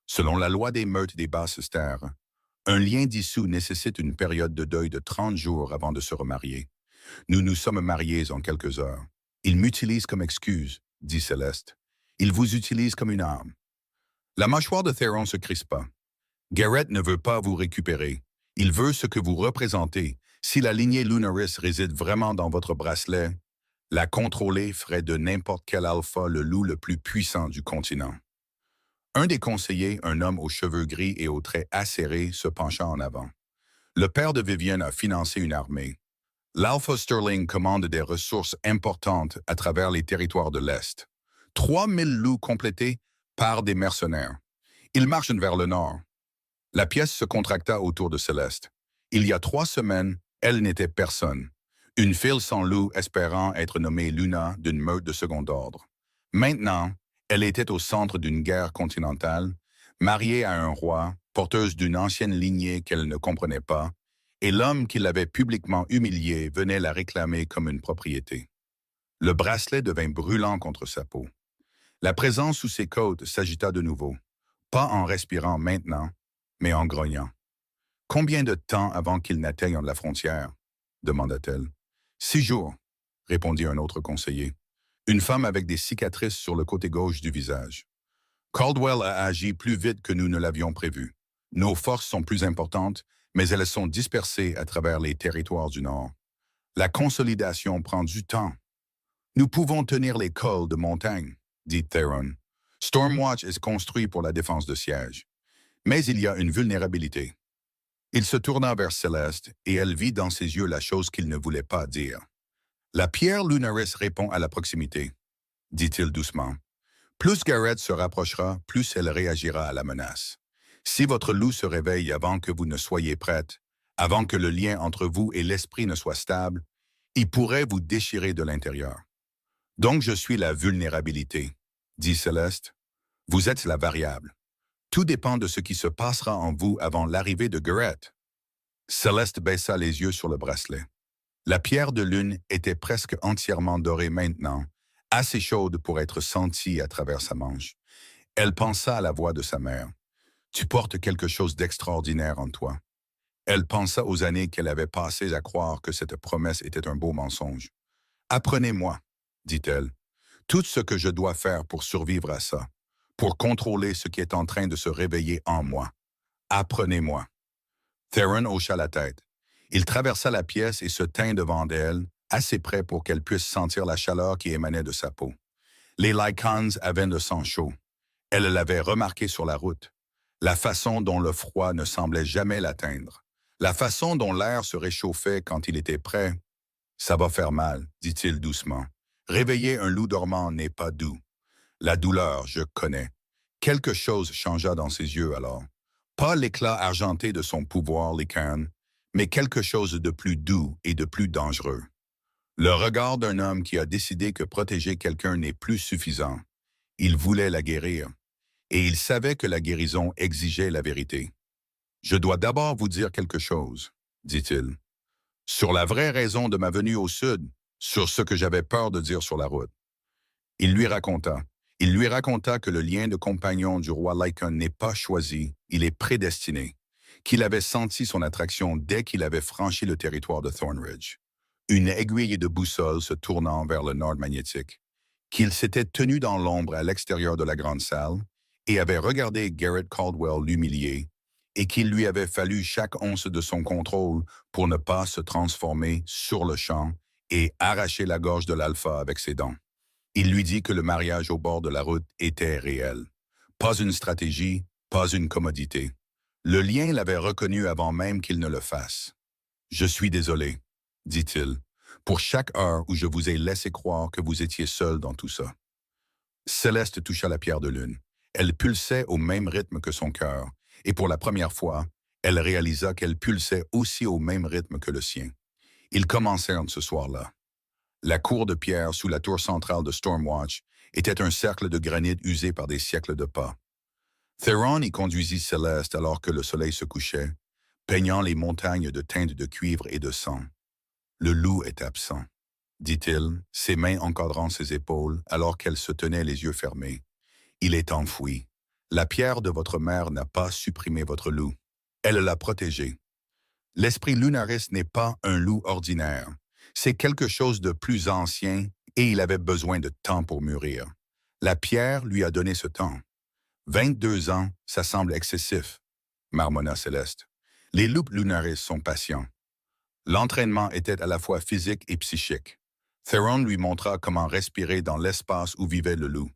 Selon la loi des meutes des basses terres, un lien dissous nécessite une période de deuil de 30 jours avant de se remarier. Nous nous sommes mariés en quelques heures. Il m'utilise comme excuse, dit Céleste. Il vous utilise comme une arme. La mâchoire de Theron se crispa. Garrett ne veut pas vous récupérer. Il veut ce que vous représentez. Si la lignée Lunaris réside vraiment dans votre bracelet, la contrôler ferait de n'importe quel alpha le loup le plus puissant du continent. Un des conseillers, un homme aux cheveux gris et aux traits acérés, se pencha en avant. Le père de Vivienne a financé une armée. L'Alpha Sterling commande des ressources importantes à travers les territoires de l'Est. 3000 loups complétés par des mercenaires. Ils marchent vers le nord. La pièce se contracta autour de Céleste. Il y a 3 semaines, elle n'était personne. Une file sans loup espérant être nommée Luna d'une meute de second ordre. Maintenant, elle était au centre d'une guerre continentale, mariée à un roi, porteuse d'une ancienne lignée qu'elle ne comprenait pas, et l'homme qui l'avait publiquement humiliée venait la réclamer comme une propriété. Le bracelet devint brûlant contre sa peau. La présence sous ses côtes s'agita de nouveau, pas en respirant maintenant, mais en grognant. « Combien de temps avant qu'il n'atteigne la frontière ?» demanda-t-elle. « 6 jours, répondit un autre conseiller. Une femme avec des cicatrices sur le côté gauche du visage. Caldwell a agi plus vite que nous ne l'avions prévu. Nos forces sont plus importantes, mais elles sont dispersées à travers les territoires du Nord. La consolidation prend du temps. Nous pouvons tenir les cols de montagne, dit Theron. Stormwatch est construit pour la défense de siège. Mais il y a une vulnérabilité. Il se tourna vers Céleste et elle vit dans ses yeux la chose qu'il ne voulait pas dire. La pierre Lunaris répond à la proximité, dit-il doucement. Plus Garrett se rapprochera, plus elle réagira à la menace. Si votre loup se réveille avant que vous ne soyez prête, avant que le lien entre vous et l'esprit ne soit stable, il pourrait vous déchirer de l'intérieur. Donc je suis la vulnérabilité, dit Céleste. Vous êtes la variable. Tout dépend de ce qui se passera en vous avant l'arrivée de Garrett. Céleste baissa les yeux sur le bracelet. La pierre de lune était presque entièrement dorée maintenant, assez chaude pour être sentie à travers sa manche. Elle pensa à la voix de sa mère. « Tu portes quelque chose d'extraordinaire en toi. » Elle pensa aux années qu'elle avait passées à croire que cette promesse était un beau mensonge. « Apprenez-moi, dit-elle, tout ce que je dois faire pour survivre à ça, pour contrôler ce qui est en train de se réveiller en moi. Apprenez-moi. » Theron hocha la tête. Il traversa la pièce et se tint devant elle, assez près pour qu'elle puisse sentir la chaleur qui émanait de sa peau. Les Lycans avaient le sang chaud. Elle l'avait remarqué sur la route. La façon dont le froid ne semblait jamais l'atteindre. La façon dont l'air se réchauffait quand il était prêt. « Ça va faire mal, dit-il doucement. Réveiller un loup dormant n'est pas doux. La douleur, je connais. » Quelque chose changea dans ses yeux alors. Pas l'éclat argenté de son pouvoir Lycan, mais quelque chose de plus doux et de plus dangereux. Le regard d'un homme qui a décidé que protéger quelqu'un n'est plus suffisant. Il voulait la guérir, et il savait que la guérison exigeait la vérité. « Je dois d'abord vous dire quelque chose, » dit-il. « Sur la vraie raison de ma venue au sud, sur ce que j'avais peur de dire sur la route. » Il lui raconta. Il lui raconta que le lien de compagnon du roi Lycan n'est pas choisi, il est prédestiné, qu'il avait senti son attraction dès qu'il avait franchi le territoire de Thornridge, une aiguille de boussole se tournant vers le nord magnétique, qu'il s'était tenu dans l'ombre à l'extérieur de la grande salle et avait regardé Garrett Caldwell l'humilier, et qu'il lui avait fallu chaque once de son contrôle pour ne pas se transformer sur le champ et arracher la gorge de l'alpha avec ses dents. Il lui dit que le mariage au bord de la route était réel. Pas une stratégie, pas une commodité. Le lien l'avait reconnu avant même qu'il ne le fasse. « Je suis désolé, » dit-il, « pour chaque heure où je vous ai laissé croire que vous étiez seul dans tout ça. » Céleste toucha la pierre de lune. Elle pulsait au même rythme que son cœur, et pour la première fois, elle réalisa qu'elle pulsait aussi au même rythme que le sien. Ils commencèrent ce soir-là. La cour de pierre sous la tour centrale de Stormwatch était un cercle de granit usé par des siècles de pas. Theron y conduisit Céleste alors que le soleil se couchait, peignant les montagnes de teintes de cuivre et de sang. « Le loup est absent, » dit-il, ses mains encadrant ses épaules alors qu'elle se tenait les yeux fermés. « Il est enfoui. La pierre de votre mère n'a pas supprimé votre loup. Elle l'a protégé. L'esprit Lunaris n'est pas un loup ordinaire. C'est quelque chose de plus ancien et il avait besoin de temps pour mûrir. La pierre lui a donné ce temps. 22 ans, ça semble excessif, marmonna Céleste. Les loups Lunaris sont patients. L'entraînement était à la fois physique et psychique. Theron lui montra comment respirer dans l'espace où vivait le loup.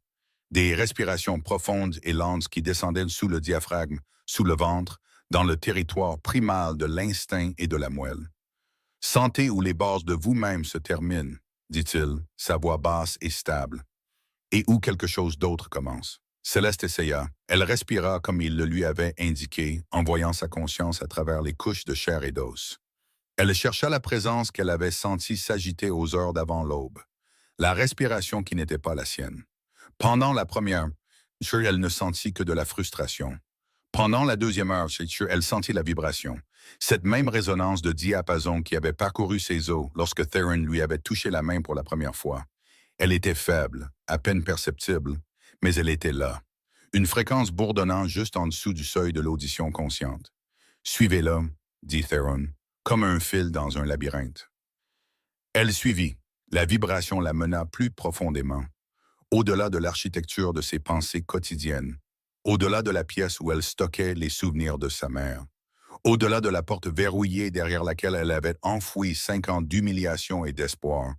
Des respirations profondes et lentes qui descendaient sous le diaphragme, sous le ventre, dans le territoire primal de l'instinct et de la moelle. Sentez où les bases de vous-même se terminent, dit-il, sa voix basse et stable, et où quelque chose d'autre commence. Céleste essaya. Elle respira comme il le lui avait indiqué, en voyant sa conscience à travers les couches de chair et d'os. Elle chercha la présence qu'elle avait sentie s'agiter aux heures d'avant l'aube, la respiration qui n'était pas la sienne. Pendant la première, elle ne sentit que de la frustration. Pendant la deuxième heure, elle sentit la vibration, cette même résonance de diapason qui avait parcouru ses os lorsque Theron lui avait touché la main pour la première fois. Elle était faible, à peine perceptible, mais elle était là. Une fréquence bourdonnant juste en dessous du seuil de l'audition consciente. « Suivez-la », dit Theron, comme un fil dans un labyrinthe. Elle suivit. La vibration la mena plus profondément, au-delà de l'architecture de ses pensées quotidiennes, au-delà de la pièce où elle stockait les souvenirs de sa mère, au-delà de la porte verrouillée derrière laquelle elle avait enfoui 5 ans d'humiliation et d'espoir,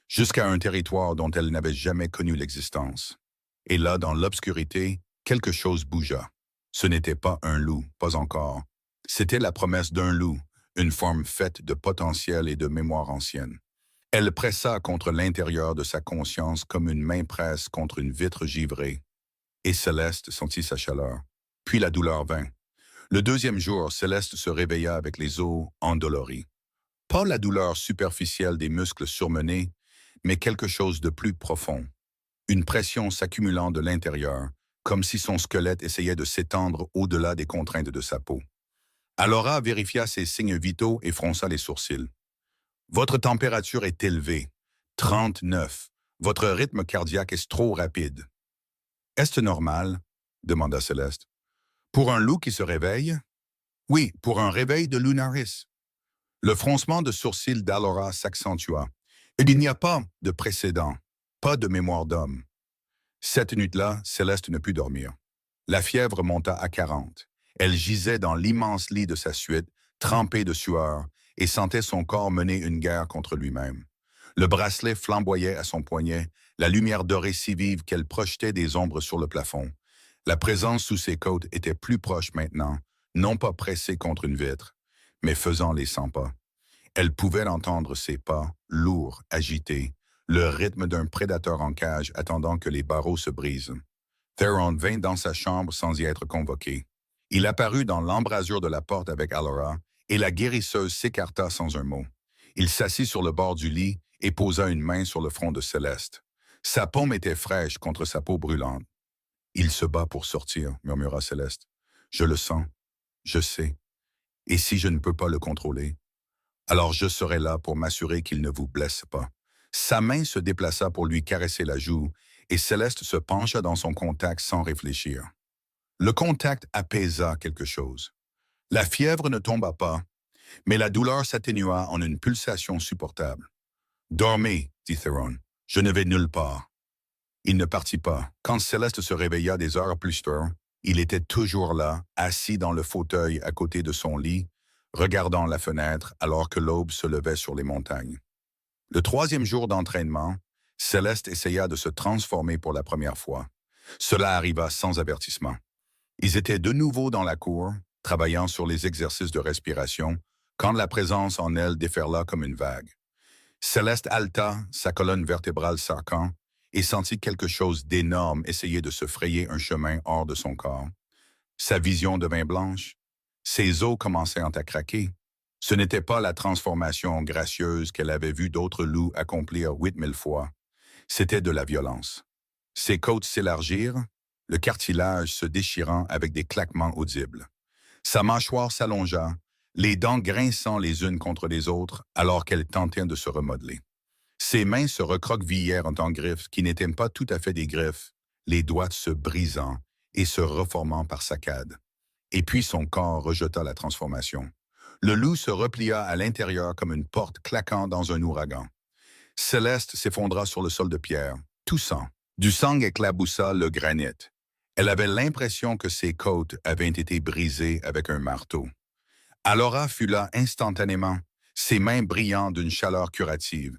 jusqu'à un territoire dont elle n'avait jamais connu l'existence. Et là, dans l'obscurité, quelque chose bougea. Ce n'était pas un loup, pas encore. C'était la promesse d'un loup, une forme faite de potentiel et de mémoire ancienne. Elle pressa contre l'intérieur de sa conscience comme une main presse contre une vitre givrée, et Céleste sentit sa chaleur. Puis la douleur vint. Le deuxième jour, Céleste se réveilla avec les os endoloris. Pas la douleur superficielle des muscles surmenés, mais quelque chose de plus profond. Une pression s'accumulant de l'intérieur, comme si son squelette essayait de s'étendre au-delà des contraintes de sa peau. Alora vérifia ses signes vitaux et fronça les sourcils. « Votre température est élevée, 39. Votre rythme cardiaque est trop rapide. »« Est-ce normal? » demanda Céleste. « Pour un loup qui se réveille? »« Oui, pour un réveil de Lunaris. » Le froncement de sourcils d'Alora s'accentua. Il n'y a pas de précédent, pas de mémoire d'homme. Cette nuit-là, Céleste ne put dormir. La fièvre monta à 40. Elle gisait dans l'immense lit de sa suite, trempée de sueur, et sentait son corps mener une guerre contre lui-même. Le bracelet flamboyait à son poignet, la lumière dorée si vive qu'elle projetait des ombres sur le plafond. La présence sous ses côtes était plus proche maintenant, non pas pressée contre une vitre, mais faisant les 100 pas. Elle pouvait entendre ses pas, lourds, agités, le rythme d'un prédateur en cage attendant que les barreaux se brisent. Theron vint dans sa chambre sans y être convoqué. Il apparut dans l'embrasure de la porte avec Alora, et la guérisseuse s'écarta sans un mot. Il s'assit sur le bord du lit et posa une main sur le front de Céleste. Sa paume était fraîche contre sa peau brûlante. « Il se bat pour sortir, » murmura Céleste. « Je le sens, je sais. Et si je ne peux pas le contrôler? Alors je serai là pour m'assurer qu'il ne vous blesse pas. » Sa main se déplaça pour lui caresser la joue, et Céleste se pencha dans son contact sans réfléchir. Le contact apaisa quelque chose. La fièvre ne tomba pas, mais la douleur s'atténua en une pulsation supportable. « Dormez, dit Theron, je ne vais nulle part. » Il ne partit pas. Quand Céleste se réveilla des heures plus tard, il était toujours là, assis dans le fauteuil à côté de son lit, regardant la fenêtre alors que l'aube se levait sur les montagnes. Le troisième jour d'entraînement, Céleste essaya de se transformer pour la première fois. Cela arriva sans avertissement. Ils étaient de nouveau dans la cour, travaillant sur les exercices de respiration, quand la présence en elle déferla comme une vague. Céleste haleta, sa colonne vertébrale s'arquant, et sentit quelque chose d'énorme essayer de se frayer un chemin hors de son corps. Sa vision devint blanche. Ses os commencèrent à craquer. Ce n'était pas la transformation gracieuse qu'elle avait vu d'autres loups accomplir 8000 fois. C'était de la violence. Ses côtes s'élargirent, le cartilage se déchirant avec des claquements audibles. Sa mâchoire s'allongea, les dents grinçant les unes contre les autres alors qu'elle tentait de se remodeler. Ses mains se recroquevillèrent en griffes qui n'étaient pas tout à fait des griffes, les doigts se brisant et se reformant par saccades. Et puis son corps rejeta la transformation. Le loup se replia à l'intérieur comme une porte claquant dans un ouragan. Céleste s'effondra sur le sol de pierre, toussant. Du sang éclaboussa le granit. Elle avait l'impression que ses côtes avaient été brisées avec un marteau. Alora fut là instantanément, ses mains brillant d'une chaleur curative.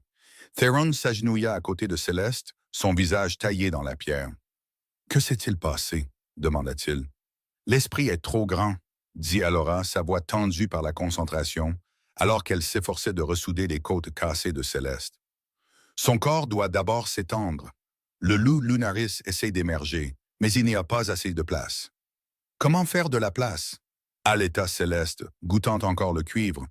Theron s'agenouilla à côté de Céleste, son visage taillé dans la pierre. « Que s'est-il passé? » demanda-t-il. « L'esprit est trop grand, » dit Alora, sa voix tendue par la concentration, alors qu'elle s'efforçait de ressouder les côtes cassées de Céleste. Son corps doit d'abord s'étendre. Le loup Lunaris essaie d'émerger, mais il n'y a pas assez de place. Comment faire de la place? Haleta Céleste, goûtant encore le cuivre.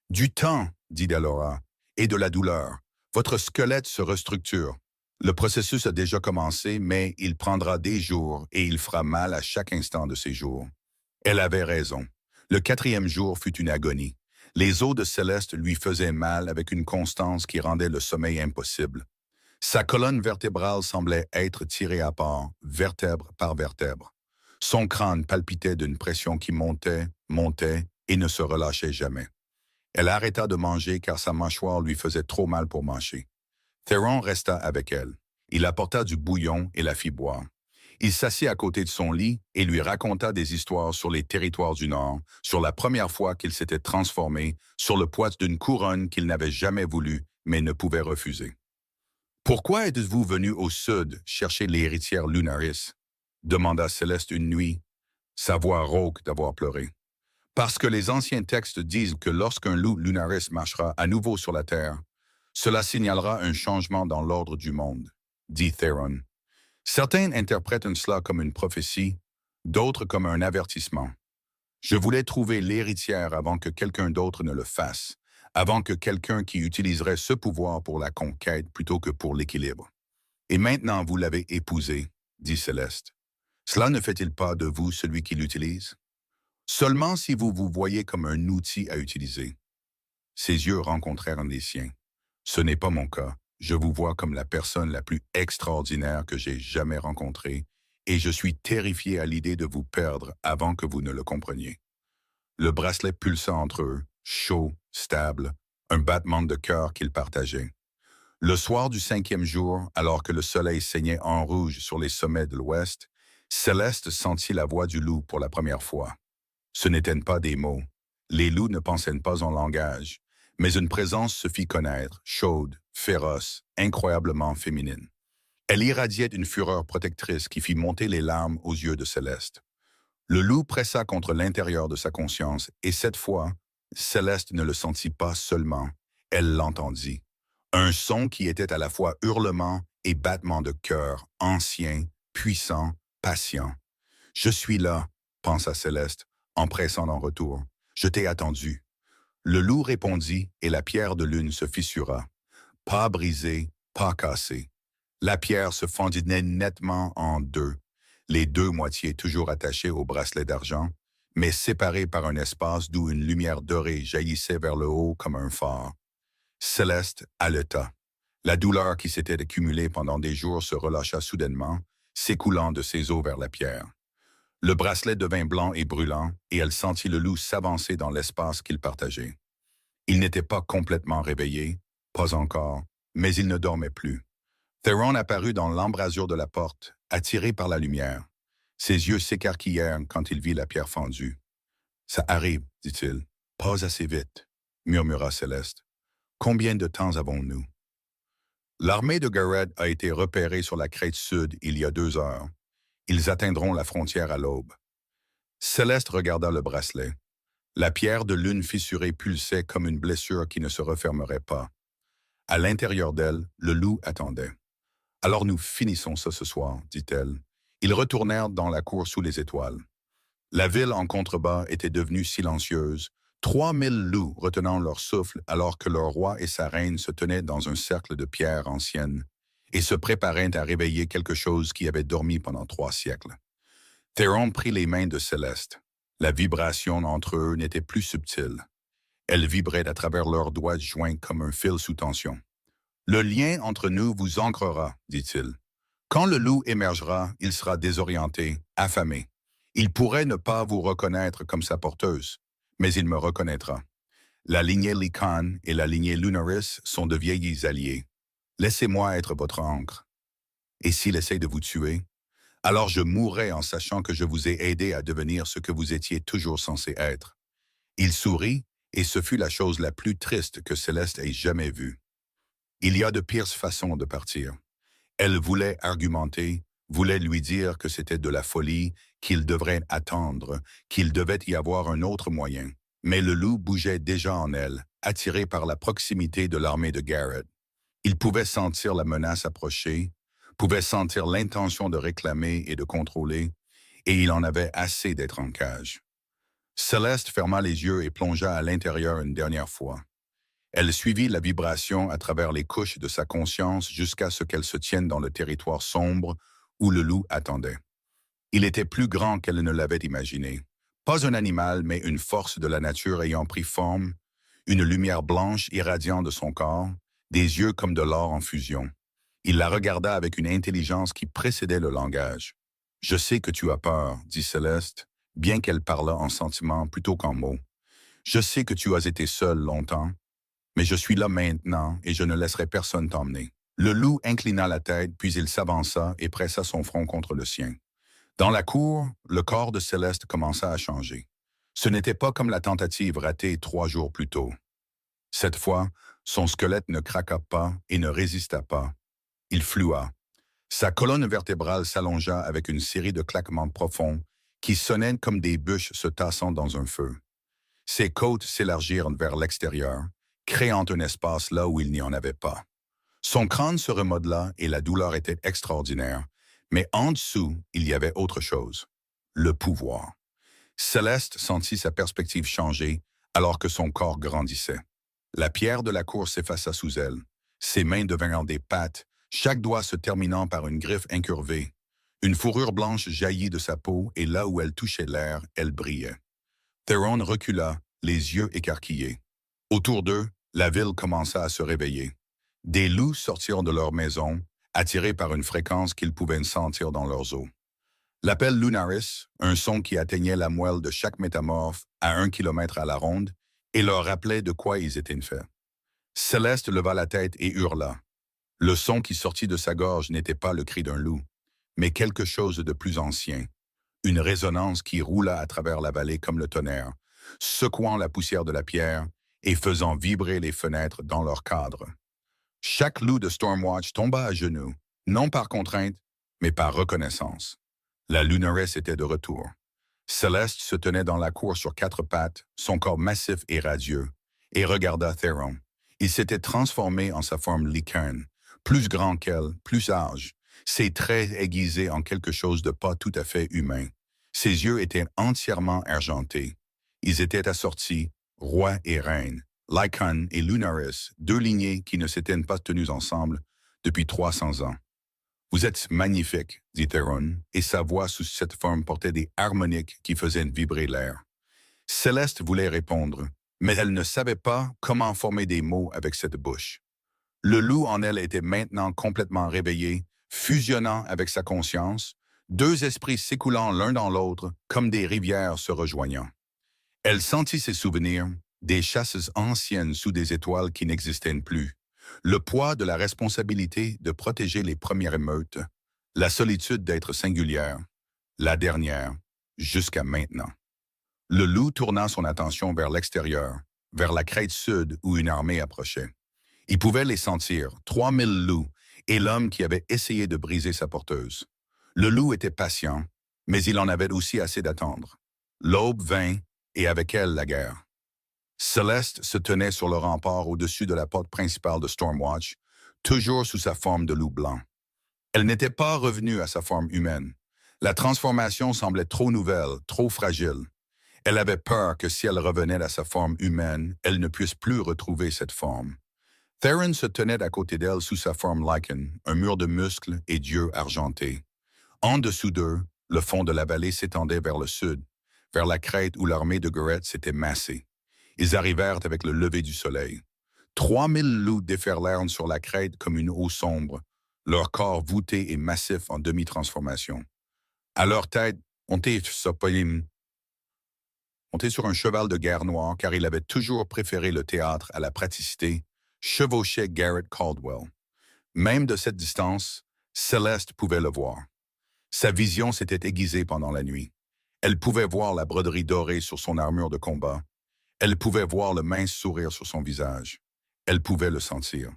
Du temps, dit Delora, et de la douleur. Votre squelette se restructure. Le processus a déjà commencé, mais il prendra des jours et il fera mal à chaque instant de ces jours. Elle avait raison. Le 4e jour fut une agonie. Les os de Céleste lui faisaient mal avec une constance qui rendait le sommeil impossible. Sa colonne vertébrale semblait être tirée à part, vertèbre par vertèbre. Son crâne palpitait d'une pression qui montait, montait et ne se relâchait jamais. Elle arrêta de manger car sa mâchoire lui faisait trop mal pour mâcher. Theron resta avec elle. Il apporta du bouillon et la fit boire. Il s'assit à côté de son lit et lui raconta des histoires sur les territoires du Nord, sur la première fois qu'il s'était transformé, sur le poids d'une couronne qu'il n'avait jamais voulu, mais ne pouvait refuser. « Pourquoi êtes-vous venu au sud chercher l'héritière Lunaris ?» demanda Céleste une nuit, sa voix rauque d'avoir pleuré. « Parce que les anciens textes disent que lorsqu'un loup Lunaris marchera à nouveau sur la terre, cela signalera un changement dans l'ordre du monde, » dit Theron. Certains interprètent cela comme une prophétie, d'autres comme un avertissement. Je voulais trouver l'héritière avant que quelqu'un d'autre ne le fasse, avant que quelqu'un qui utiliserait ce pouvoir pour la conquête plutôt que pour l'équilibre. Et maintenant vous l'avez épousée, dit Céleste. Cela ne fait-il pas de vous celui qui l'utilise? Seulement si vous vous voyez comme un outil à utiliser. Ses yeux rencontrèrent les siens. Ce n'est pas mon cas. Je vous vois comme la personne la plus extraordinaire que j'ai jamais rencontrée, et je suis terrifié à l'idée de vous perdre avant que vous ne le compreniez. Le bracelet pulsa entre eux, chaud, stable, un battement de cœur qu'ils partageaient. Le soir du 5e jour, alors que le soleil saignait en rouge sur les sommets de l'ouest, Céleste sentit la voix du loup pour la première fois. Ce n'étaient pas des mots. Les loups ne pensaient pas en langage, mais une présence se fit connaître, chaude, féroce, incroyablement féminine. Elle irradiait une fureur protectrice qui fit monter les larmes aux yeux de Céleste. Le loup pressa contre l'intérieur de sa conscience, et cette fois, Céleste ne le sentit pas seulement, elle l'entendit. Un son qui était à la fois hurlement et battement de cœur, ancien, puissant, patient. « Je suis là », pensa Céleste, en pressant en retour. « Je t'ai attendu. » Le loup répondit, et la pierre de lune se fissura. Pas brisée, pas cassée. La pierre se fendit nettement en deux, les deux moitiés toujours attachées au bracelet d'argent, mais séparées par un espace d'où une lumière dorée jaillissait vers le haut comme un phare. Céleste haleta. La douleur qui s'était accumulée pendant des jours se relâcha soudainement, s'écoulant de ses os vers la pierre. Le bracelet devint blanc et brûlant, et elle sentit le loup s'avancer dans l'espace qu'ils partageaient. Il n'était pas complètement réveillé, pas encore, mais il ne dormait plus. Theron apparut dans l'embrasure de la porte, attiré par la lumière. Ses yeux s'écarquillèrent quand il vit la pierre fendue. « Ça arrive, dit-il. Pas assez vite, » murmura Céleste. « Combien de temps avons-nous? » L'armée de Garrett a été repérée sur la crête sud il y a 2 heures. Ils atteindront la frontière à l'aube. Céleste regarda le bracelet. La pierre de lune fissurée pulsait comme une blessure qui ne se refermerait pas. À l'intérieur d'elle, le loup attendait. « Alors nous finissons ça ce soir, dit-elle. » Ils retournèrent dans la cour sous les étoiles. La ville en contrebas était devenue silencieuse, 3000 loups retenant leur souffle alors que leur roi et sa reine se tenaient dans un cercle de pierres anciennes et se préparaient à réveiller quelque chose qui avait dormi pendant 3 siècles. Theron prit les mains de Céleste. La vibration entre eux n'était plus subtile. Elle vibrait à travers leurs doigts joints comme un fil sous tension. « Le lien entre nous vous ancrera, dit-il. Quand le loup émergera, il sera désorienté, affamé. Il pourrait ne pas vous reconnaître comme sa porteuse, mais il me reconnaîtra. La lignée Lycan et la lignée Lunaris sont de vieillis alliés. Laissez-moi être votre ancre. Et s'il essaie de vous tuer, alors je mourrai en sachant que je vous ai aidé à devenir ce que vous étiez toujours censé être. » Il sourit, et ce fut la chose la plus triste que Céleste ait jamais vue. Il y a de pires façons de partir. Elle voulait argumenter, voulait lui dire que c'était de la folie, qu'il devrait attendre, qu'il devait y avoir un autre moyen. Mais le loup bougeait déjà en elle, attiré par la proximité de l'armée de Garrett. Il pouvait sentir la menace approcher, pouvait sentir l'intention de réclamer et de contrôler, et il en avait assez d'être en cage. Céleste ferma les yeux et plongea à l'intérieur une dernière fois. Elle suivit la vibration à travers les couches de sa conscience jusqu'à ce qu'elle se tienne dans le territoire sombre où le loup attendait. Il était plus grand qu'elle ne l'avait imaginé. Pas un animal, mais une force de la nature ayant pris forme, une lumière blanche irradiant de son corps, des yeux comme de l'or en fusion. Il la regarda avec une intelligence qui précédait le langage. « Je sais que tu as peur, » dit Céleste, bien qu'elle parlât en sentiments plutôt qu'en mots. « Je sais que tu as été seul longtemps, mais je suis là maintenant et je ne laisserai personne t'emmener. » Le loup inclina la tête, puis il s'avança et pressa son front contre le sien. Dans la cour, le corps de Céleste commença à changer. Ce n'était pas comme la tentative ratée 3 jours plus tôt. Cette fois, son squelette ne craqua pas et ne résista pas. Il flua. Sa colonne vertébrale s'allongea avec une série de claquements profonds qui sonnaient comme des bûches se tassant dans un feu. Ses côtes s'élargirent vers l'extérieur, créant un espace là où il n'y en avait pas. Son crâne se remodela et la douleur était extraordinaire, mais en dessous, il y avait autre chose. Le pouvoir. Céleste sentit sa perspective changer alors que son corps grandissait. La pierre de la cour s'effaça sous elle. Ses mains devinrent des pattes, chaque doigt se terminant par une griffe incurvée. Une fourrure blanche jaillit de sa peau et là où elle touchait l'air, elle brillait. Theron recula, les yeux écarquillés. Autour d'eux, la ville commença à se réveiller. Des loups sortirent de leur maison, attirés par une fréquence qu'ils pouvaient sentir dans leurs os. L'appel Lunaris, un son qui atteignait la moelle de chaque métamorphe à 1 kilomètre à la ronde, et leur rappelait de quoi ils étaient faits. Céleste leva la tête et hurla. Le son qui sortit de sa gorge n'était pas le cri d'un loup, mais quelque chose de plus ancien, une résonance qui roula à travers la vallée comme le tonnerre, secouant la poussière de la pierre et faisant vibrer les fenêtres dans leur cadre. Chaque loup de Stormwatch tomba à genoux, non par contrainte, mais par reconnaissance. La Lunaris était de retour. Céleste se tenait dans la cour sur 4 pattes, son corps massif et radieux, et regarda Theron. Il s'était transformé en sa forme Lycaon, plus grand qu'elle, plus âge, ses traits aiguisés en quelque chose de pas tout à fait humain. Ses yeux étaient entièrement argentés. Ils étaient assortis, roi et reine, Lycaon et Lunaris, 2 lignées qui ne s'étaient pas tenues ensemble depuis 300 ans. « Vous êtes magnifique, » dit Theron, et sa voix sous cette forme portait des harmoniques qui faisaient vibrer l'air. Céleste voulait répondre, mais elle ne savait pas comment former des mots avec cette bouche. Le loup en elle était maintenant complètement réveillé, fusionnant avec sa conscience, 2 esprits s'écoulant l'un dans l'autre comme des rivières se rejoignant. Elle sentit ses souvenirs, des chasses anciennes sous des étoiles qui n'existaient plus, le poids de la responsabilité de protéger les premières émeutes, la solitude d'être singulière, la dernière, jusqu'à maintenant. Le loup tourna son attention vers l'extérieur, vers la crête sud où une armée approchait. Il pouvait les sentir, 3000 loups, et l'homme qui avait essayé de briser sa porteuse. Le loup était patient, mais il en avait aussi assez d'attendre. L'aube vint, et avec elle la guerre. Céleste se tenait sur le rempart au-dessus de la porte principale de Stormwatch, toujours sous sa forme de loup blanc. Elle n'était pas revenue à sa forme humaine. La transformation semblait trop nouvelle, trop fragile. Elle avait peur que si elle revenait à sa forme humaine, elle ne puisse plus retrouver cette forme. Theron se tenait à côté d'elle sous sa forme Lycaon, un mur de muscles et d'yeux argentés. En dessous d'eux, le fond de la vallée s'étendait vers le sud, vers la crête où l'armée de Garrett s'était massée. Ils arrivèrent avec le lever du soleil. 3000 loups déferlèrent sur la crête comme une eau sombre, leur corps voûté et massif en demi-transformation. À leur tête, monté sur un cheval de guerre noir car il avait toujours préféré le théâtre à la praticité, chevauchait Garrett Caldwell. Même de cette distance, Céleste pouvait le voir. Sa vision s'était aiguisée pendant la nuit. Elle pouvait voir la broderie dorée sur son armure de combat. Elle pouvait voir le mince sourire sur son visage. Elle pouvait le sentir.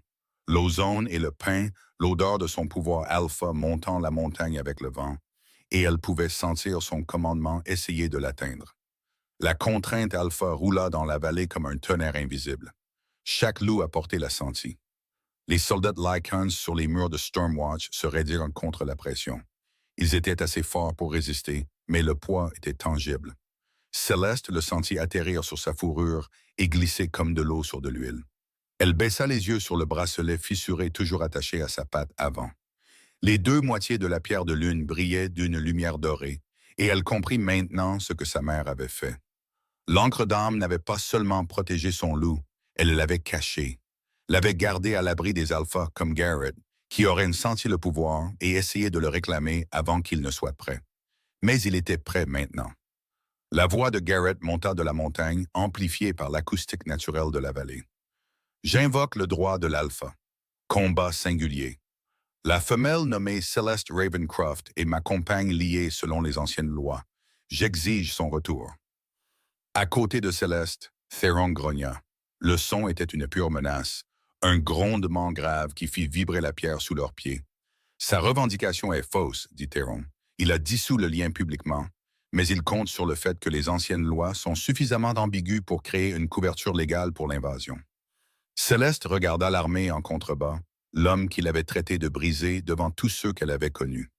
L'ozone et le pain, l'odeur de son pouvoir alpha montant la montagne avec le vent, et elle pouvait sentir son commandement essayer de l'atteindre. La contrainte alpha roula dans la vallée comme un tonnerre invisible. Chaque loup à portée l'a senti. Les soldats de Lycans sur les murs de Stormwatch se raidirent contre la pression. Ils étaient assez forts pour résister, mais le poids était tangible. Céleste le sentit atterrir sur sa fourrure et glisser comme de l'eau sur de l'huile. Elle baissa les yeux sur le bracelet fissuré toujours attaché à sa patte avant. Les deux moitiés de la pierre de lune brillaient d'une lumière dorée, et elle comprit maintenant ce que sa mère avait fait. L'encre d'âme n'avait pas seulement protégé son loup, elle l'avait caché, l'avait gardé à l'abri des alphas comme Garrett, qui aurait senti le pouvoir et essayé de le réclamer avant qu'il ne soit prêt. Mais il était prêt maintenant. La voix de Garrett monta de la montagne, amplifiée par l'acoustique naturelle de la vallée. J'invoque le droit de l'alpha. Combat singulier. La femelle nommée Celeste Ravencroft est ma compagne liée selon les anciennes lois. J'exige son retour. À côté de Céleste, Theron grogna. Le son était une pure menace, un grondement grave qui fit vibrer la pierre sous leurs pieds. Sa revendication est fausse, dit Theron. Il a dissous le lien publiquement, mais il compte sur le fait que les anciennes lois sont suffisamment ambiguës pour créer une couverture légale pour l'invasion. Céleste regarda l'armée en contrebas, l'homme qu'il avait traité de brisé devant tous ceux qu'elle avait connus.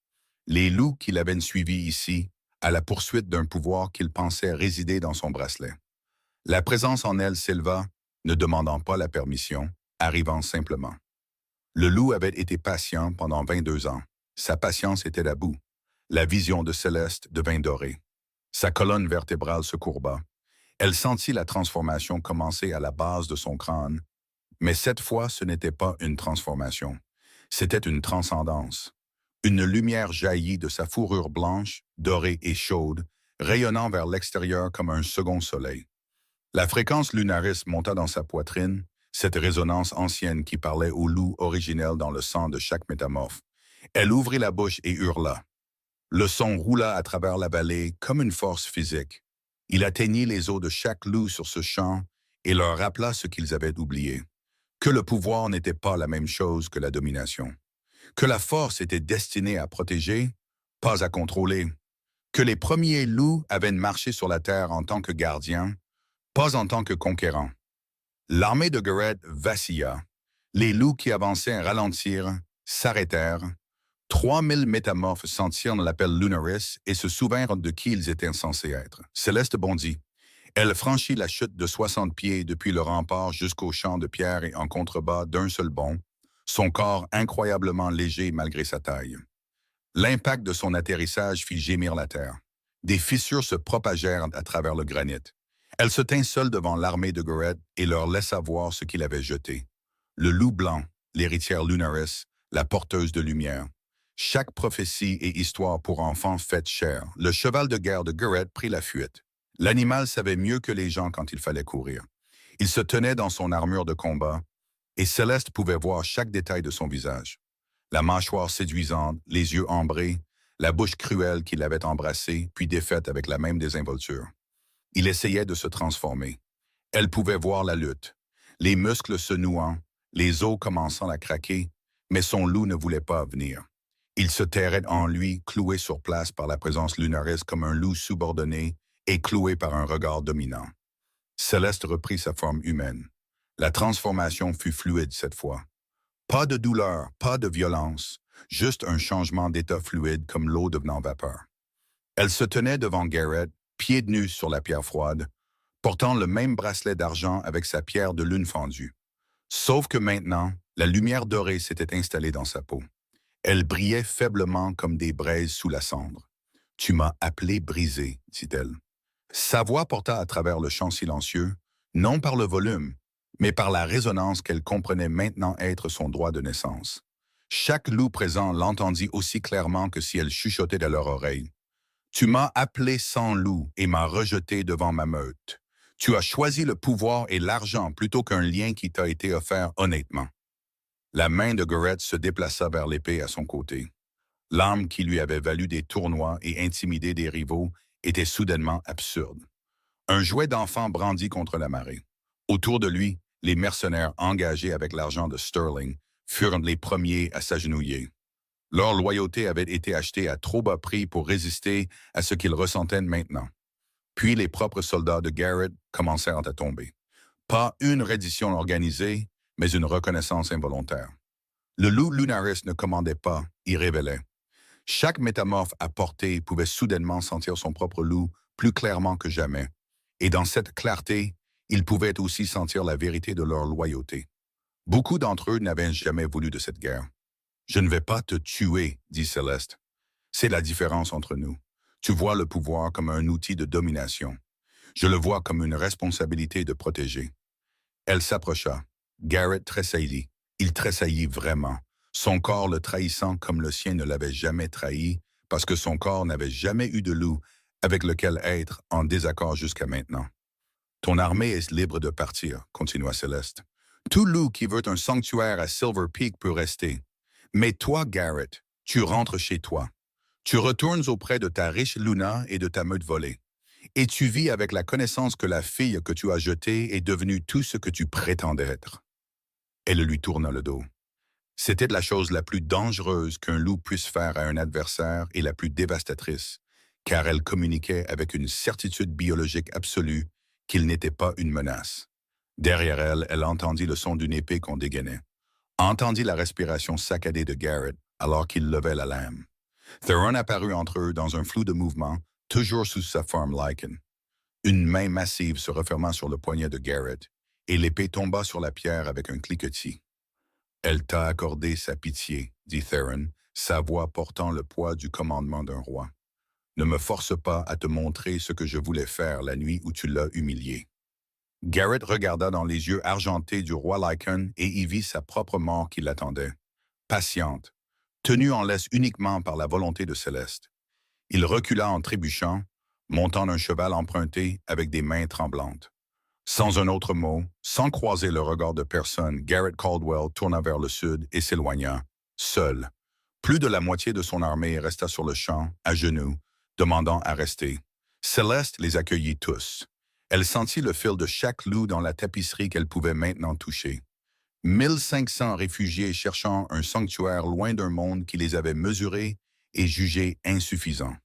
Les loups qui l'avaient suivi ici, à la poursuite d'un pouvoir qu'il pensait résider dans son bracelet. La présence en elle s'éleva, ne demandant pas la permission, arrivant simplement. Le loup avait été patient pendant 22 ans. Sa patience était à bout. La vision de Céleste devint dorée. Sa colonne vertébrale se courba. Elle sentit la transformation commencer à la base de son crâne. Mais cette fois, ce n'était pas une transformation. C'était une transcendance. Une lumière jaillit de sa fourrure blanche, dorée et chaude, rayonnant vers l'extérieur comme un second soleil. La fréquence lunaris monta dans sa poitrine, cette résonance ancienne qui parlait au loup originel dans le sang de chaque métamorphe. Elle ouvrit la bouche et hurla. Le son roula à travers la vallée comme une force physique. Il atteignit les os de chaque loup sur ce champ et leur rappela ce qu'ils avaient oublié. Que le pouvoir n'était pas la même chose que la domination. Que la force était destinée à protéger, pas à contrôler. Que les premiers loups avaient marché sur la terre en tant que gardiens, pas en tant que conquérants. L'armée de Garrett vacilla. Les loups qui avançaient ralentirent, s'arrêtèrent. 3000 métamorphes sentirent l'appel Lunaris et se souvinrent de qui ils étaient censés être. Céleste bondit. Elle franchit la chute de 60 pieds depuis le rempart jusqu'au champ de pierre et en contrebas d'un seul bond, son corps incroyablement léger malgré sa taille. L'impact de son atterrissage fit gémir la terre. Des fissures se propagèrent à travers le granit. Elle se tint seule devant l'armée de Garrett et leur laissa voir ce qu'il avait jeté. Le loup blanc, l'héritière Lunaris, la porteuse de lumière. Chaque prophétie et histoire pour enfants faite chair. Le cheval de guerre de Garrett prit la fuite. L'animal savait mieux que les gens quand il fallait courir. Il se tenait dans son armure de combat, et Céleste pouvait voir chaque détail de son visage. La mâchoire séduisante, les yeux ambrés, la bouche cruelle qui l'avait embrassée, puis défaite avec la même désinvolture. Il essayait de se transformer. Elle pouvait voir la lutte, les muscles se nouant, les os commençant à craquer, mais son loup ne voulait pas venir. Il se terrait en lui, cloué sur place par la présence lunarise comme un loup subordonné et cloué par un regard dominant. Céleste reprit sa forme humaine. La transformation fut fluide cette fois. Pas de douleur, pas de violence, juste un changement d'état fluide comme l'eau devenant vapeur. Elle se tenait devant Garrett, pieds nus sur la pierre froide, portant le même bracelet d'argent avec sa pierre de lune fendue. Sauf que maintenant, la lumière dorée s'était installée dans sa peau. Elle brillait faiblement comme des braises sous la cendre. « Tu m'as appelé brisé, dit-elle. » Sa voix porta à travers le champ silencieux, non par le volume, mais par la résonance qu'elle comprenait maintenant être son droit de naissance. Chaque loup présent l'entendit aussi clairement que si elle chuchotait à leur oreille. « Tu m'as appelé sans loup et m'as rejeté devant ma meute. Tu as choisi le pouvoir et l'argent plutôt qu'un lien qui t'a été offert honnêtement. » La main de Garrett se déplaça vers l'épée à son côté. L'arme qui lui avait valu des tournois et intimidé des rivaux était soudainement absurde. Un jouet d'enfant brandi contre la marée. Autour de lui, les mercenaires engagés avec l'argent de Sterling furent les premiers à s'agenouiller. Leur loyauté avait été achetée à trop bas prix pour résister à ce qu'ils ressentaient maintenant. Puis les propres soldats de Garrett commencèrent à tomber. Pas une reddition organisée, mais une reconnaissance involontaire. Le loup Lunaris ne commandait pas, il révélait. Chaque métamorphe à portée pouvait soudainement sentir son propre loup plus clairement que jamais. Et dans cette clarté, ils pouvaient aussi sentir la vérité de leur loyauté. Beaucoup d'entre eux n'avaient jamais voulu de cette guerre. « Je ne vais pas te tuer », dit Céleste. C'est la différence entre nous. Tu vois le pouvoir comme un outil de domination. Je le vois comme une responsabilité de protéger. Elle s'approcha. Garrett tressaillit. Il tressaillit vraiment, son corps le trahissant comme le sien ne l'avait jamais trahi, parce que son corps n'avait jamais eu de loup avec lequel être en désaccord jusqu'à maintenant. Ton armée est libre de partir, continua Céleste. Tout loup qui veut un sanctuaire à Silver Peak peut rester. Mais toi, Garrett, tu rentres chez toi. Tu retournes auprès de ta riche Luna et de ta meute volée. Et tu vis avec la connaissance que la fille que tu as jetée est devenue tout ce que tu prétendais être. Elle lui tourna le dos. C'était la chose la plus dangereuse qu'un loup puisse faire à un adversaire et la plus dévastatrice, car elle communiquait avec une certitude biologique absolue qu'il n'était pas une menace. Derrière elle, elle entendit le son d'une épée qu'on dégainait. Entendit la respiration saccadée de Garrett alors qu'il levait la lame. Theron apparut entre eux dans un flou de mouvement, toujours sous sa forme Lycan. Une main massive se referma sur le poignet de Garrett, et l'épée tomba sur la pierre avec un cliquetis. « Elle t'a accordé sa pitié, » dit Theron, sa voix portant le poids du commandement d'un roi. « Ne me force pas à te montrer ce que je voulais faire la nuit où tu l'as humilié. » Garrett regarda dans les yeux argentés du roi Lycan et y vit sa propre mort qui l'attendait. Patiente, tenue en laisse uniquement par la volonté de Céleste. Il recula en trébuchant, montant d'un cheval emprunté avec des mains tremblantes. Sans un autre mot, sans croiser le regard de personne, Garrett Caldwell tourna vers le sud et s'éloigna, seul. Plus de la moitié de son armée resta sur le champ, à genoux, demandant à rester. Céleste les accueillit tous. Elle sentit le fil de chaque loup dans la tapisserie qu'elle pouvait maintenant toucher. 1500 réfugiés cherchant un sanctuaire loin d'un monde qui les avait mesurés et jugés insuffisants.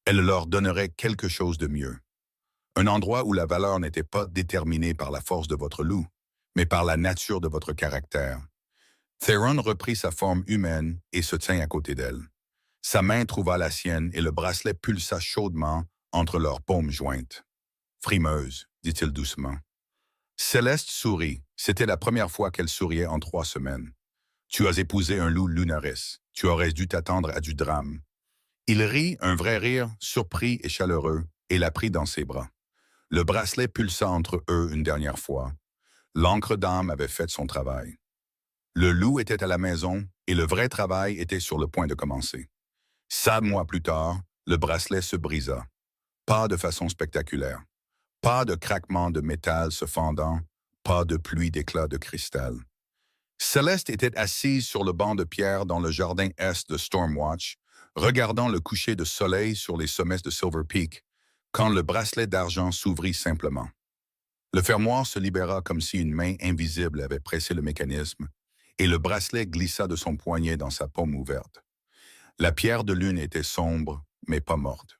Elle leur donnerait quelque chose de mieux. Un endroit où la valeur n'était pas déterminée par la force de votre loup, mais par la nature de votre caractère. Theron reprit sa forme humaine et se tint à côté d'elle. Sa main trouva la sienne et le bracelet pulsa chaudement entre leurs paumes jointes. « Frimeuse, » dit-il doucement. Céleste sourit. C'était la première fois qu'elle souriait en 3 semaines. « Tu as épousé un loup Lunaris. Tu aurais dû t'attendre à du drame. » Il rit, un vrai rire, surpris et chaleureux, et la prit dans ses bras. Le bracelet pulsa entre eux une dernière fois. L'encre d'âme avait fait son travail. Le loup était à la maison et le vrai travail était sur le point de commencer. 7 mois plus tard, le bracelet se brisa. Pas de façon spectaculaire. Pas de craquement de métal se fendant, pas de pluie d'éclats de cristal. Céleste était assise sur le banc de pierre dans le jardin est de Stormwatch, regardant le coucher de soleil sur les sommets de Silver Peak, quand le bracelet d'argent s'ouvrit simplement. Le fermoir se libéra comme si une main invisible avait pressé le mécanisme, et le bracelet glissa de son poignet dans sa paume ouverte. La pierre de lune était sombre, mais pas morte.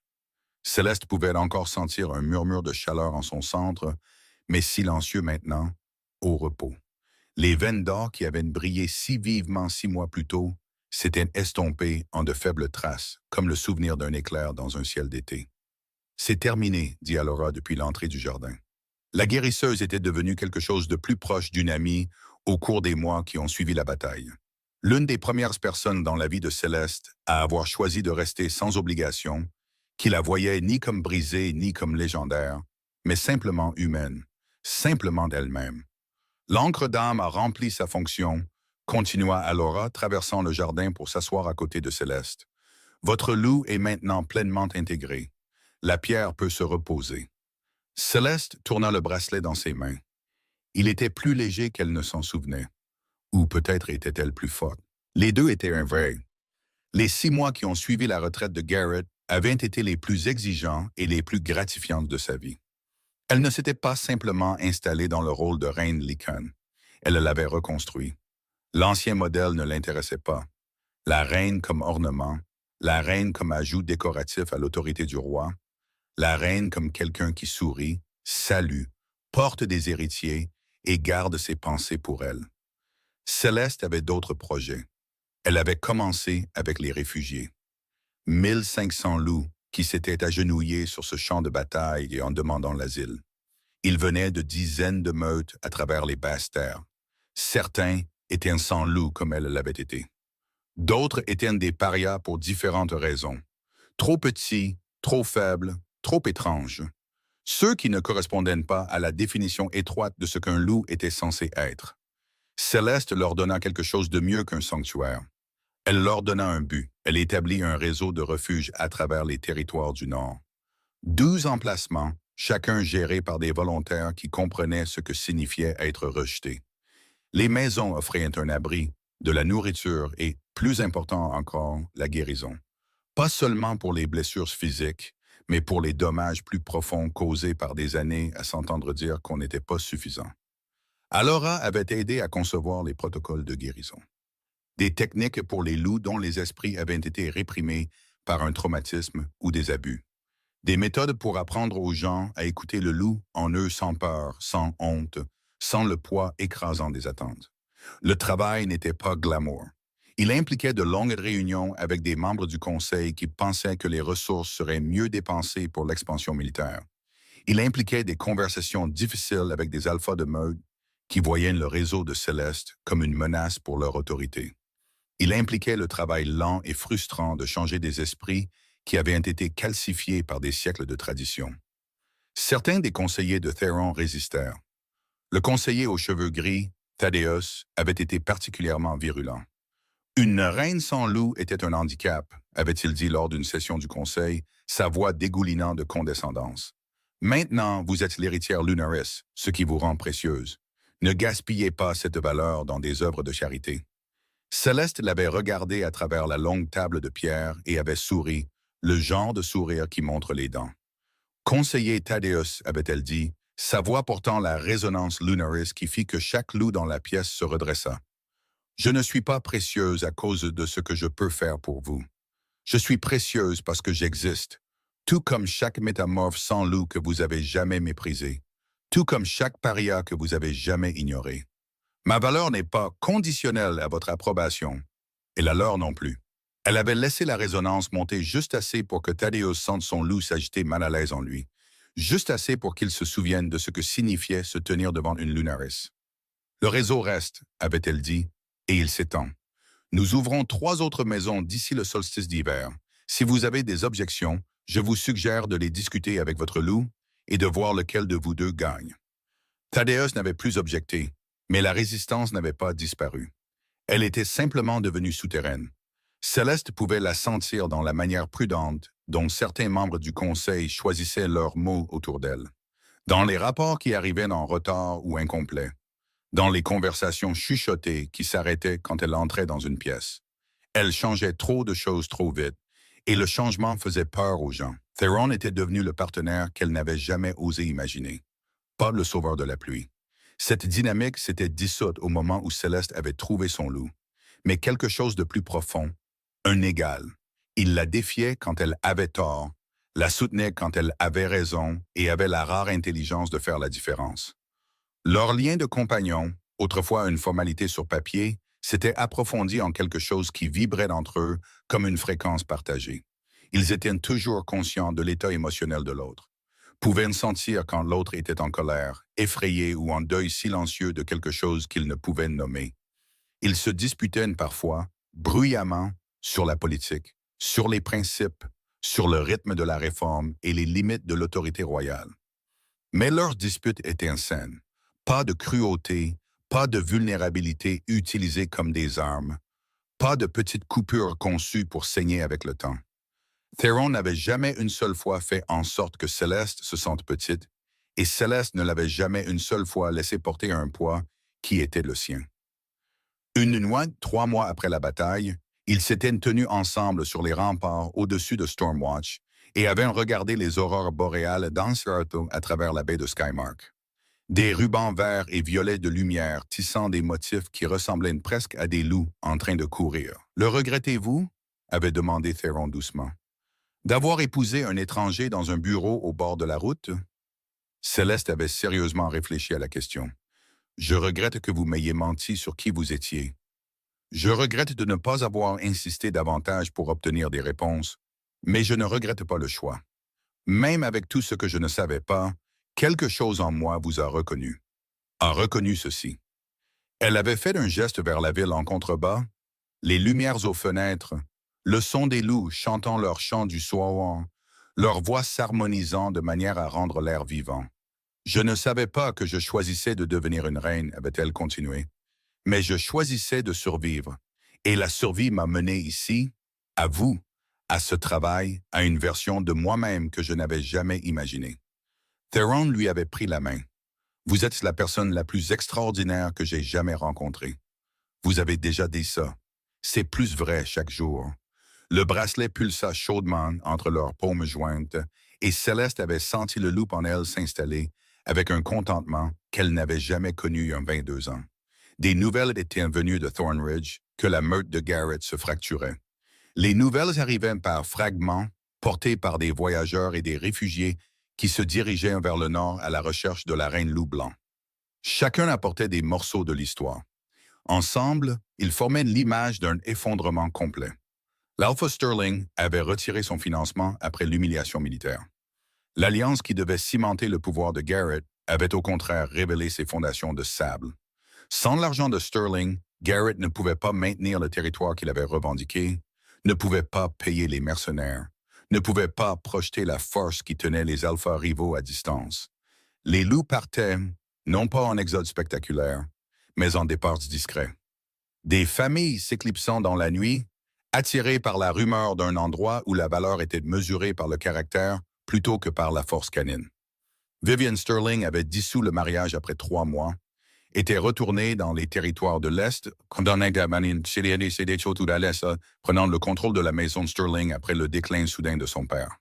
Céleste pouvait encore sentir un murmure de chaleur en son centre, mais silencieux maintenant, au repos. Les veines d'or qui avaient brillé si vivement 6 mois plus tôt s'étaient estompées en de faibles traces, comme le souvenir d'un éclair dans un ciel d'été. « C'est terminé, » dit Alora depuis l'entrée du jardin. La guérisseuse était devenue quelque chose de plus proche d'une amie au cours des mois qui ont suivi la bataille. L'une des premières personnes dans la vie de Céleste à avoir choisi de rester sans obligation, qui la voyait ni comme brisée ni comme légendaire, mais simplement humaine, simplement d'elle-même. L'encre d'âme a rempli sa fonction, continua Alora, traversant le jardin pour s'asseoir à côté de Céleste. Votre loup est maintenant pleinement intégré. La pierre peut se reposer. Céleste tourna le bracelet dans ses mains. Il était plus léger qu'elle ne s'en souvenait. Ou peut-être était-elle plus forte. Les deux étaient un vrai. Les 6 mois qui ont suivi la retraite de Garrett avaient été les plus exigeants et les plus gratifiants de sa vie. Elle ne s'était pas simplement installée dans le rôle de reine Lycan. Elle l'avait reconstruit. L'ancien modèle ne l'intéressait pas. La reine comme ornement, la reine comme ajout décoratif à l'autorité du roi, la reine comme quelqu'un qui sourit, salue, porte des héritiers et garde ses pensées pour elle. Céleste avait d'autres projets. Elle avait commencé avec les réfugiés. 1500 loups qui s'étaient agenouillés sur ce champ de bataille et en demandant l'asile. Ils venaient de dizaines de meutes à travers les basses terres. Certains étaient un sans loup comme elle l'avait été. D'autres étaient des parias pour différentes raisons. Trop petits, trop faibles, trop étranges. Ceux qui ne correspondaient pas à la définition étroite de ce qu'un loup était censé être. Céleste leur donna quelque chose de mieux qu'un sanctuaire. Elle leur donna un but. Elle établit un réseau de refuges à travers les territoires du Nord. 12 emplacements, chacun géré par des volontaires qui comprenaient ce que signifiait être rejeté. Les maisons offraient un abri, de la nourriture et, plus important encore, la guérison. Pas seulement pour les blessures physiques, mais pour les dommages plus profonds causés par des années à s'entendre dire qu'on n'était pas suffisant. Alora avait aidé à concevoir les protocoles de guérison. Des techniques pour les loups dont les esprits avaient été réprimés par un traumatisme ou des abus. Des méthodes pour apprendre aux gens à écouter le loup en eux sans peur, sans honte, sans le poids écrasant des attentes. Le travail n'était pas glamour. Il impliquait de longues réunions avec des membres du conseil qui pensaient que les ressources seraient mieux dépensées pour l'expansion militaire. Il impliquait des conversations difficiles avec des alphas de meute qui voyaient le réseau de Céleste comme une menace pour leur autorité. Il impliquait le travail lent et frustrant de changer des esprits qui avaient été calcifiés par des siècles de tradition. Certains des conseillers de Theron résistèrent. Le conseiller aux cheveux gris, Thaddeus, avait été particulièrement virulent. Une reine sans loup était un handicap, avait-il dit lors d'une session du conseil, sa voix dégoulinant de condescendance. Maintenant, vous êtes l'héritière Lunaris, ce qui vous rend précieuse. Ne gaspillez pas cette valeur dans des œuvres de charité. Céleste l'avait regardé à travers la longue table de pierre et avait souri, le genre de sourire qui montre les dents. Conseiller Thaddeus, avait-elle dit, sa voix portant la résonance Lunaris qui fit que chaque loup dans la pièce se redressa. Je ne suis pas précieuse à cause de ce que je peux faire pour vous. Je suis précieuse parce que j'existe, tout comme chaque métamorphe sans loup que vous avez jamais méprisé, tout comme chaque paria que vous avez jamais ignoré. Ma valeur n'est pas conditionnelle à votre approbation, et la leur non plus. Elle avait laissé la résonance monter juste assez pour que Thaddeus sente son loup s'agiter mal à l'aise en lui, juste assez pour qu'il se souvienne de ce que signifiait se tenir devant une Lunaris. Le réseau reste, avait-elle dit, et il s'étend. Nous ouvrons 3 autres maisons d'ici le solstice d'hiver. Si vous avez des objections, je vous suggère de les discuter avec votre loup et de voir lequel de vous deux gagne. Thaddeus n'avait plus objecté, mais la résistance n'avait pas disparu. Elle était simplement devenue souterraine. Céleste pouvait la sentir dans la manière prudente dont certains membres du conseil choisissaient leurs mots autour d'elle, dans les rapports qui arrivaient en retard ou incomplets, dans les conversations chuchotées qui s'arrêtaient quand elle entrait dans une pièce. Elle changeait trop de choses trop vite, et le changement faisait peur aux gens. Theron était devenu le partenaire qu'elle n'avait jamais osé imaginer, pas le sauveur de la pluie. Cette dynamique s'était dissoute au moment où Céleste avait trouvé son loup, mais quelque chose de plus profond, un égal. Il la défiait quand elle avait tort, la soutenait quand elle avait raison et avait la rare intelligence de faire la différence. Leur lien de compagnon, autrefois une formalité sur papier, s'était approfondi en quelque chose qui vibrait entre eux comme une fréquence partagée. Ils étaient toujours conscients de l'état émotionnel de l'autre, pouvaient sentir quand l'autre était en colère, effrayé ou en deuil silencieux de quelque chose qu'ils ne pouvaient nommer. Ils se disputaient parfois, bruyamment, sur la politique, sur les principes, sur le rythme de la réforme et les limites de l'autorité royale. Mais leurs disputes étaient saines. Pas de cruauté, pas de vulnérabilité utilisée comme des armes, pas de petites coupures conçues pour saigner avec le temps. Theron n'avait jamais une seule fois fait en sorte que Céleste se sente petite, et Céleste ne l'avait jamais une seule fois laissé porter un poids qui était le sien. Une nuit, 3 mois après la bataille, ils s'étaient tenus ensemble sur les remparts au-dessus de Stormwatch et avaient regardé les aurores boréales d'Anserto à travers la baie de Skymark. Des rubans verts et violets de lumière tissant des motifs qui ressemblaient presque à des loups en train de courir. « Le regrettez-vous » avait demandé Theron doucement. « D'avoir épousé un étranger dans un bureau au bord de la route » Céleste avait sérieusement réfléchi à la question. Je regrette que vous m'ayez menti sur qui vous étiez. Je regrette de ne pas avoir insisté davantage pour obtenir des réponses, mais je ne regrette pas le choix. Même avec tout ce que je ne savais pas, quelque chose en moi vous a reconnu. A reconnu ceci. Elle avait fait un geste vers la ville en contrebas, les lumières aux fenêtres, le son des loups chantant leur chant du soir, leur voix s'harmonisant de manière à rendre l'air vivant. Je ne savais pas que je choisissais de devenir une reine, avait-elle continué, mais je choisissais de survivre. Et la survie m'a mené ici, à vous, à ce travail, à une version de moi-même que je n'avais jamais imaginée. Theron lui avait pris la main. Vous êtes la personne la plus extraordinaire que j'ai jamais rencontrée. Vous avez déjà dit ça. C'est plus vrai chaque jour. Le bracelet pulsa chaudement entre leurs paumes jointes, et Céleste avait senti le loup en elle s'installer avec un contentement qu'elle n'avait jamais connu il y a 22 ans. Des nouvelles étaient venues de Thornridge que la meute de Garrett se fracturait. Les nouvelles arrivaient par fragments, portées par des voyageurs et des réfugiés qui se dirigeaient vers le nord à la recherche de la reine loup blanc. Chacun apportait des morceaux de l'histoire. Ensemble, ils formaient l'image d'un effondrement complet. L'Alpha Sterling avait retiré son financement après l'humiliation militaire. L'alliance qui devait cimenter le pouvoir de Garrett avait au contraire révélé ses fondations de sable. Sans l'argent de Sterling, Garrett ne pouvait pas maintenir le territoire qu'il avait revendiqué, ne pouvait pas payer les mercenaires, ne pouvait pas projeter la force qui tenait les alphas rivaux à distance. Les loups partaient, non pas en exode spectaculaire, mais en départs discrets. Des familles s'éclipsant dans la nuit, attirées par la rumeur d'un endroit où la valeur était mesurée par le caractère plutôt que par la force canine. Vivian Sterling avait dissous le mariage après 3 mois, était retournée dans les territoires de l'Est, prenant le contrôle de la maison de Sterling après le déclin soudain de son père.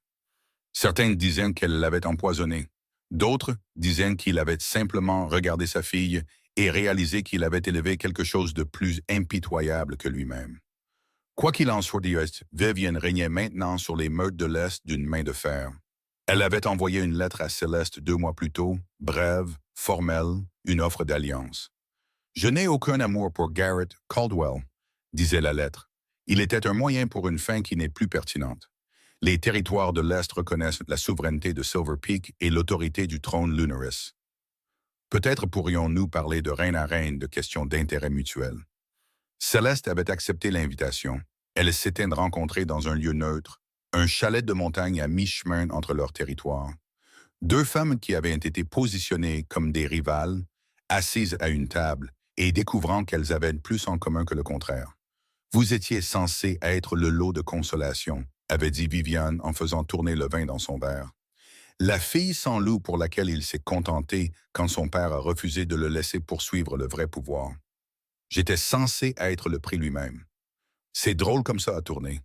Certains disaient qu'elle l'avait empoisonné. D'autres disaient qu'il avait simplement regardé sa fille et réalisé qu'il avait élevé quelque chose de plus impitoyable que lui-même. Quoi qu'il en soit, Vivian régnait maintenant sur les meutes de l'Est d'une main de fer. Elle avait envoyé une lettre à Céleste 2 mois plus tôt, brève, formelle, une offre d'alliance. « Je n'ai aucun amour pour Garrett Caldwell », disait la lettre. Il était un moyen pour une fin qui n'est plus pertinente. Les territoires de l'Est reconnaissent la souveraineté de Silver Peak et l'autorité du trône Lunaris. Peut-être pourrions-nous parler de reine à reine de questions d'intérêt mutuel. Céleste avait accepté l'invitation. Elle s'était rencontrée dans un lieu neutre, un chalet de montagne à mi-chemin entre leurs territoires. 2 femmes qui avaient été positionnées comme des rivales, assises à une table et découvrant qu'elles avaient plus en commun que le contraire. « Vous étiez censé être le lot de consolation », avait dit Vivian en faisant tourner le vin dans son verre. La fille sans loup pour laquelle il s'est contenté quand son père a refusé de le laisser poursuivre le vrai pouvoir. J'étais censé être le prix lui-même. C'est drôle comme ça à tourner.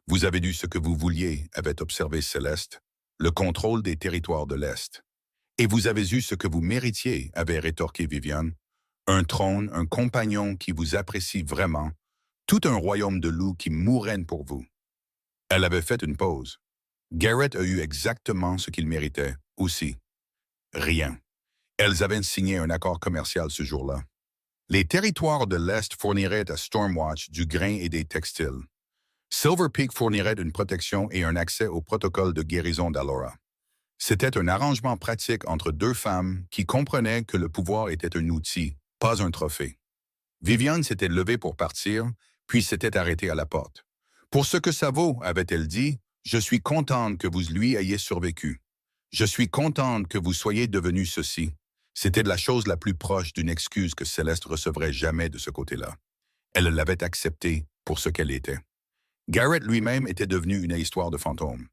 Vous avez dû ce que vous vouliez, avait observé Céleste, le contrôle des territoires de l'Est. Et vous avez eu ce que vous méritiez, avait rétorqué Vivian. Un trône, un compagnon qui vous apprécie vraiment, tout un royaume de loups qui mourraient pour vous. Elle avait fait une pause. Garrett a eu exactement ce qu'il méritait, aussi. Rien. Elles avaient signé un accord commercial ce jour-là. Les territoires de l'Est fourniraient à Stormwatch du grain et des textiles. Silver Peak fournirait une protection et un accès au protocole de guérison d'Alora. C'était un arrangement pratique entre 2 femmes qui comprenaient que le pouvoir était un outil, pas un trophée. Vivian s'était levée pour partir, puis s'était arrêtée à la porte. « Pour ce que ça vaut, avait-elle dit, je suis contente que vous lui ayez survécu. Je suis contente que vous soyez devenu ceci. » C'était la chose la plus proche d'une excuse que Céleste recevrait jamais de ce côté-là. Elle l'avait acceptée pour ce qu'elle était. Garrett lui-même était devenu une histoire de fantôme.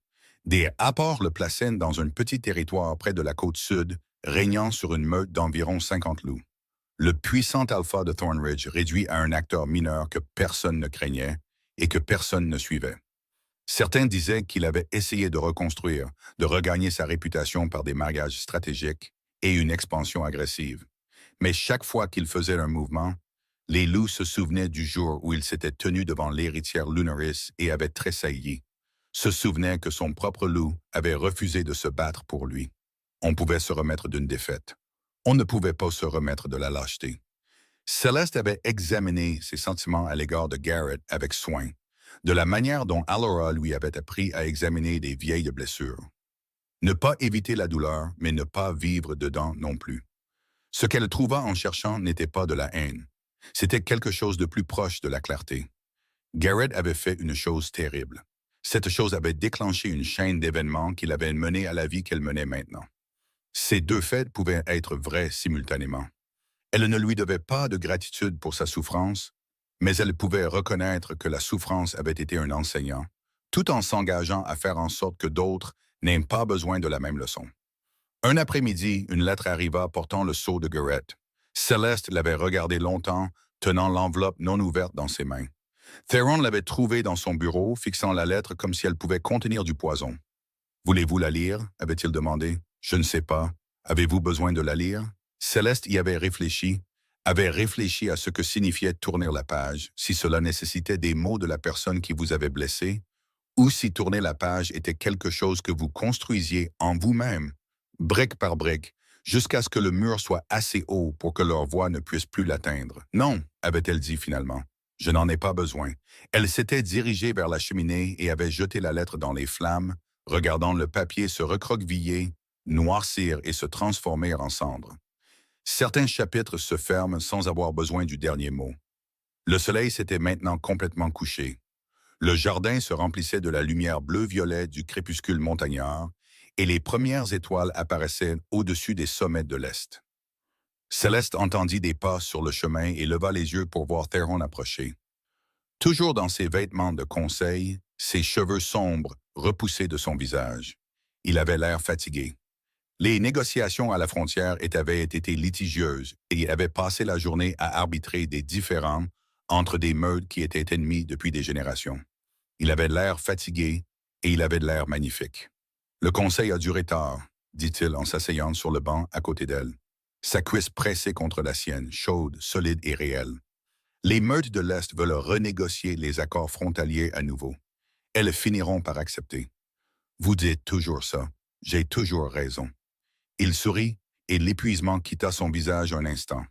Des apports le plaçaient dans un petit territoire près de la côte sud, régnant sur une meute d'environ 50 loups. Le puissant alpha de Thornridge réduit à un acteur mineur que personne ne craignait et que personne ne suivait. Certains disaient qu'il avait essayé de reconstruire, de regagner sa réputation par des mariages stratégiques et une expansion agressive. Mais chaque fois qu'il faisait un mouvement, les loups se souvenaient du jour où il s'était tenu devant l'héritière Lunaris et avait tressailli, se souvenaient que son propre loup avait refusé de se battre pour lui. On pouvait se remettre d'une défaite. On ne pouvait pas se remettre de la lâcheté. Céleste avait examiné ses sentiments à l'égard de Garrett avec soin, de la manière dont Allura lui avait appris à examiner des vieilles blessures. Ne pas éviter la douleur, mais ne pas vivre dedans non plus. Ce qu'elle trouva en cherchant n'était pas de la haine. C'était quelque chose de plus proche de la clarté. Garrett avait fait une chose terrible. Cette chose avait déclenché une chaîne d'événements qui l'avait menée à la vie qu'elle menait maintenant. Ces deux faits pouvaient être vrais simultanément. Elle ne lui devait pas de gratitude pour sa souffrance, mais elle pouvait reconnaître que la souffrance avait été un enseignant, tout en s'engageant à faire en sorte que d'autres n'aient pas besoin de la même leçon. Un après-midi, une lettre arriva portant le sceau de Garrett. Céleste l'avait regardé longtemps, tenant l'enveloppe non ouverte dans ses mains. Theron l'avait trouvée dans son bureau, fixant la lettre comme si elle pouvait contenir du poison. « Voulez-vous la lire » avait-il demandé. « Je ne sais pas. Avez-vous besoin de la lire » Céleste y avait réfléchi à ce que signifiait tourner la page, si cela nécessitait des mots de la personne qui vous avait blessé, ou si tourner la page était quelque chose que vous construisiez en vous-même, brique par brique, jusqu'à ce que le mur soit assez haut pour que leur voix ne puisse plus l'atteindre. « Non » avait-elle dit finalement. « Je n'en ai pas besoin. » Elle s'était dirigée vers la cheminée et avait jeté la lettre dans les flammes, regardant le papier se recroqueviller, noircir et se transformer en cendres. Certains chapitres se ferment sans avoir besoin du dernier mot. Le soleil s'était maintenant complètement couché. Le jardin se remplissait de la lumière bleu-violet du crépuscule montagnard et les premières étoiles apparaissaient au-dessus des sommets de l'Est. Céleste entendit des pas sur le chemin et leva les yeux pour voir Theron approcher. Toujours dans ses vêtements de conseil, ses cheveux sombres repoussés de son visage. Il avait l'air fatigué. Les négociations à la frontière avaient été litigieuses et il avait passé la journée à arbitrer des différends entre des meutes qui étaient ennemies depuis des générations. Il avait l'air fatigué et il avait de l'air magnifique. « Le conseil a duré tard », dit-il en s'asseyant sur le banc à côté d'elle, sa cuisse pressée contre la sienne, chaude, solide et réelle. Les meutes de l'Est veulent renégocier les accords frontaliers à nouveau. Elles finiront par accepter. « Vous dites toujours ça. J'ai toujours raison. » Il sourit et l'épuisement quitta son visage un instant.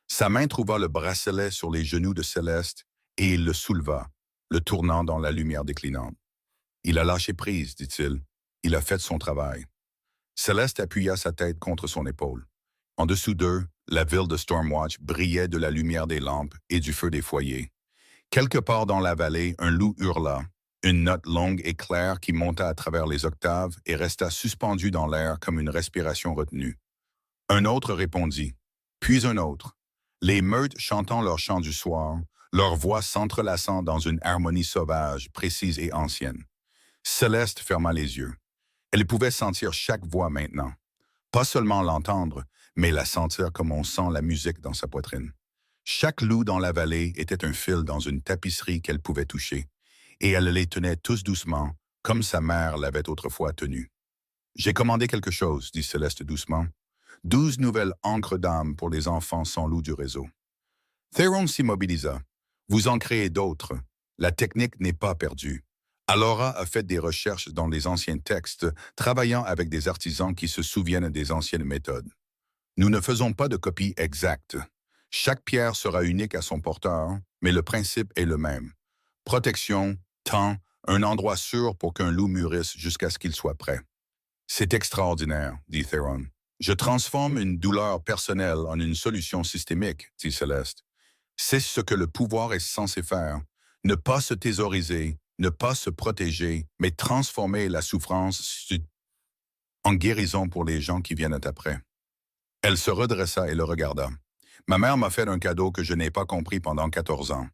Sa main trouva le bracelet sur les genoux de Céleste et il le souleva, le tournant dans la lumière déclinante. « Il a lâché prise, dit-il. Il a fait son travail. » Céleste appuya sa tête contre son épaule. En dessous d'eux, la ville de Stormwatch brillait de la lumière des lampes et du feu des foyers. Quelque part dans la vallée, un loup hurla, une note longue et claire qui monta à travers les octaves et resta suspendue dans l'air comme une respiration retenue. Un autre répondit, puis un autre, les meutes chantant leur chant du soir, leurs voix s'entrelaçant dans une harmonie sauvage, précise et ancienne. Céleste ferma les yeux. Elle pouvait sentir chaque voix maintenant. Pas seulement l'entendre, mais la sentir comme on sent la musique dans sa poitrine. Chaque loup dans la vallée était un fil dans une tapisserie qu'elle pouvait toucher, et elle les tenait tous doucement, comme sa mère l'avait autrefois tenue. « J'ai commandé quelque chose, » dit Céleste doucement. 12 nouvelles encres d'âme pour les enfants sans loup du réseau. Theron s'immobilisa. « Vous en créez d'autres. La technique n'est pas perdue. » Allura a fait des recherches dans les anciens textes, travaillant avec des artisans qui se souviennent des anciennes méthodes. Nous ne faisons pas de copie exacte. Chaque pierre sera unique à son porteur, mais le principe est le même. Protection, temps, un endroit sûr pour qu'un loup mûrisse jusqu'à ce qu'il soit prêt. « C'est extraordinaire, » dit Theron. « Je transforme une douleur personnelle en une solution systémique, » dit Céleste. « C'est ce que le pouvoir est censé faire. Ne pas se thésauriser, ne pas se protéger, mais transformer la souffrance en guérison pour les gens qui viennent après. » Elle se redressa et le regarda. « Ma mère m'a fait un cadeau que je n'ai pas compris pendant 14 ans.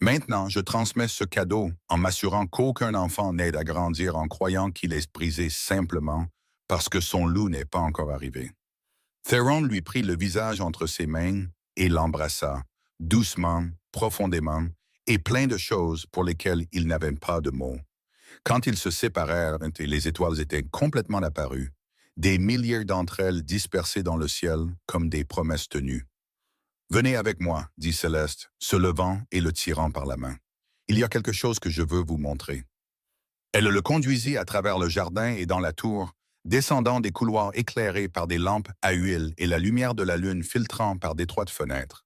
Maintenant, je transmets ce cadeau en m'assurant qu'aucun enfant n'aide à grandir en croyant qu'il est brisé simplement parce que son loup n'est pas encore arrivé. » Theron lui prit le visage entre ses mains et l'embrassa, doucement, profondément, et plein de choses pour lesquelles il n'avait pas de mots. Quand ils se séparèrent et les étoiles étaient complètement apparues, des milliers d'entre elles dispersées dans le ciel comme des promesses tenues. « Venez avec moi, » dit Céleste, se levant et le tirant par la main. « Il y a quelque chose que je veux vous montrer. » Elle le conduisit à travers le jardin et dans la tour, descendant des couloirs éclairés par des lampes à huile et la lumière de la lune filtrant par d'étroites fenêtres.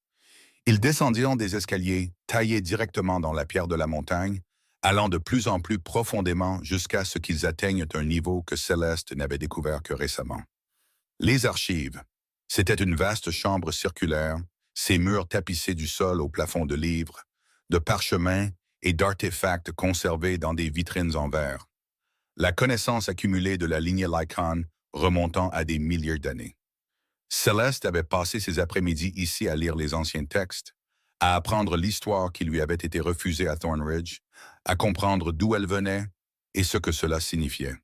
Ils descendirent des escaliers taillés directement dans la pierre de la montagne, allant de plus en plus profondément jusqu'à ce qu'ils atteignent un niveau que Céleste n'avait découvert que récemment. Les archives. C'était une vaste chambre circulaire, ses murs tapissés du sol au plafond de livres, de parchemins et d'artefacts conservés dans des vitrines en verre. La connaissance accumulée de la lignée Lycon remontant à des milliers d'années. Céleste avait passé ses après-midi ici à lire les anciens textes, à apprendre l'histoire qui lui avait été refusée à Thornridge, à comprendre d'où elle venait et ce que cela signifiait.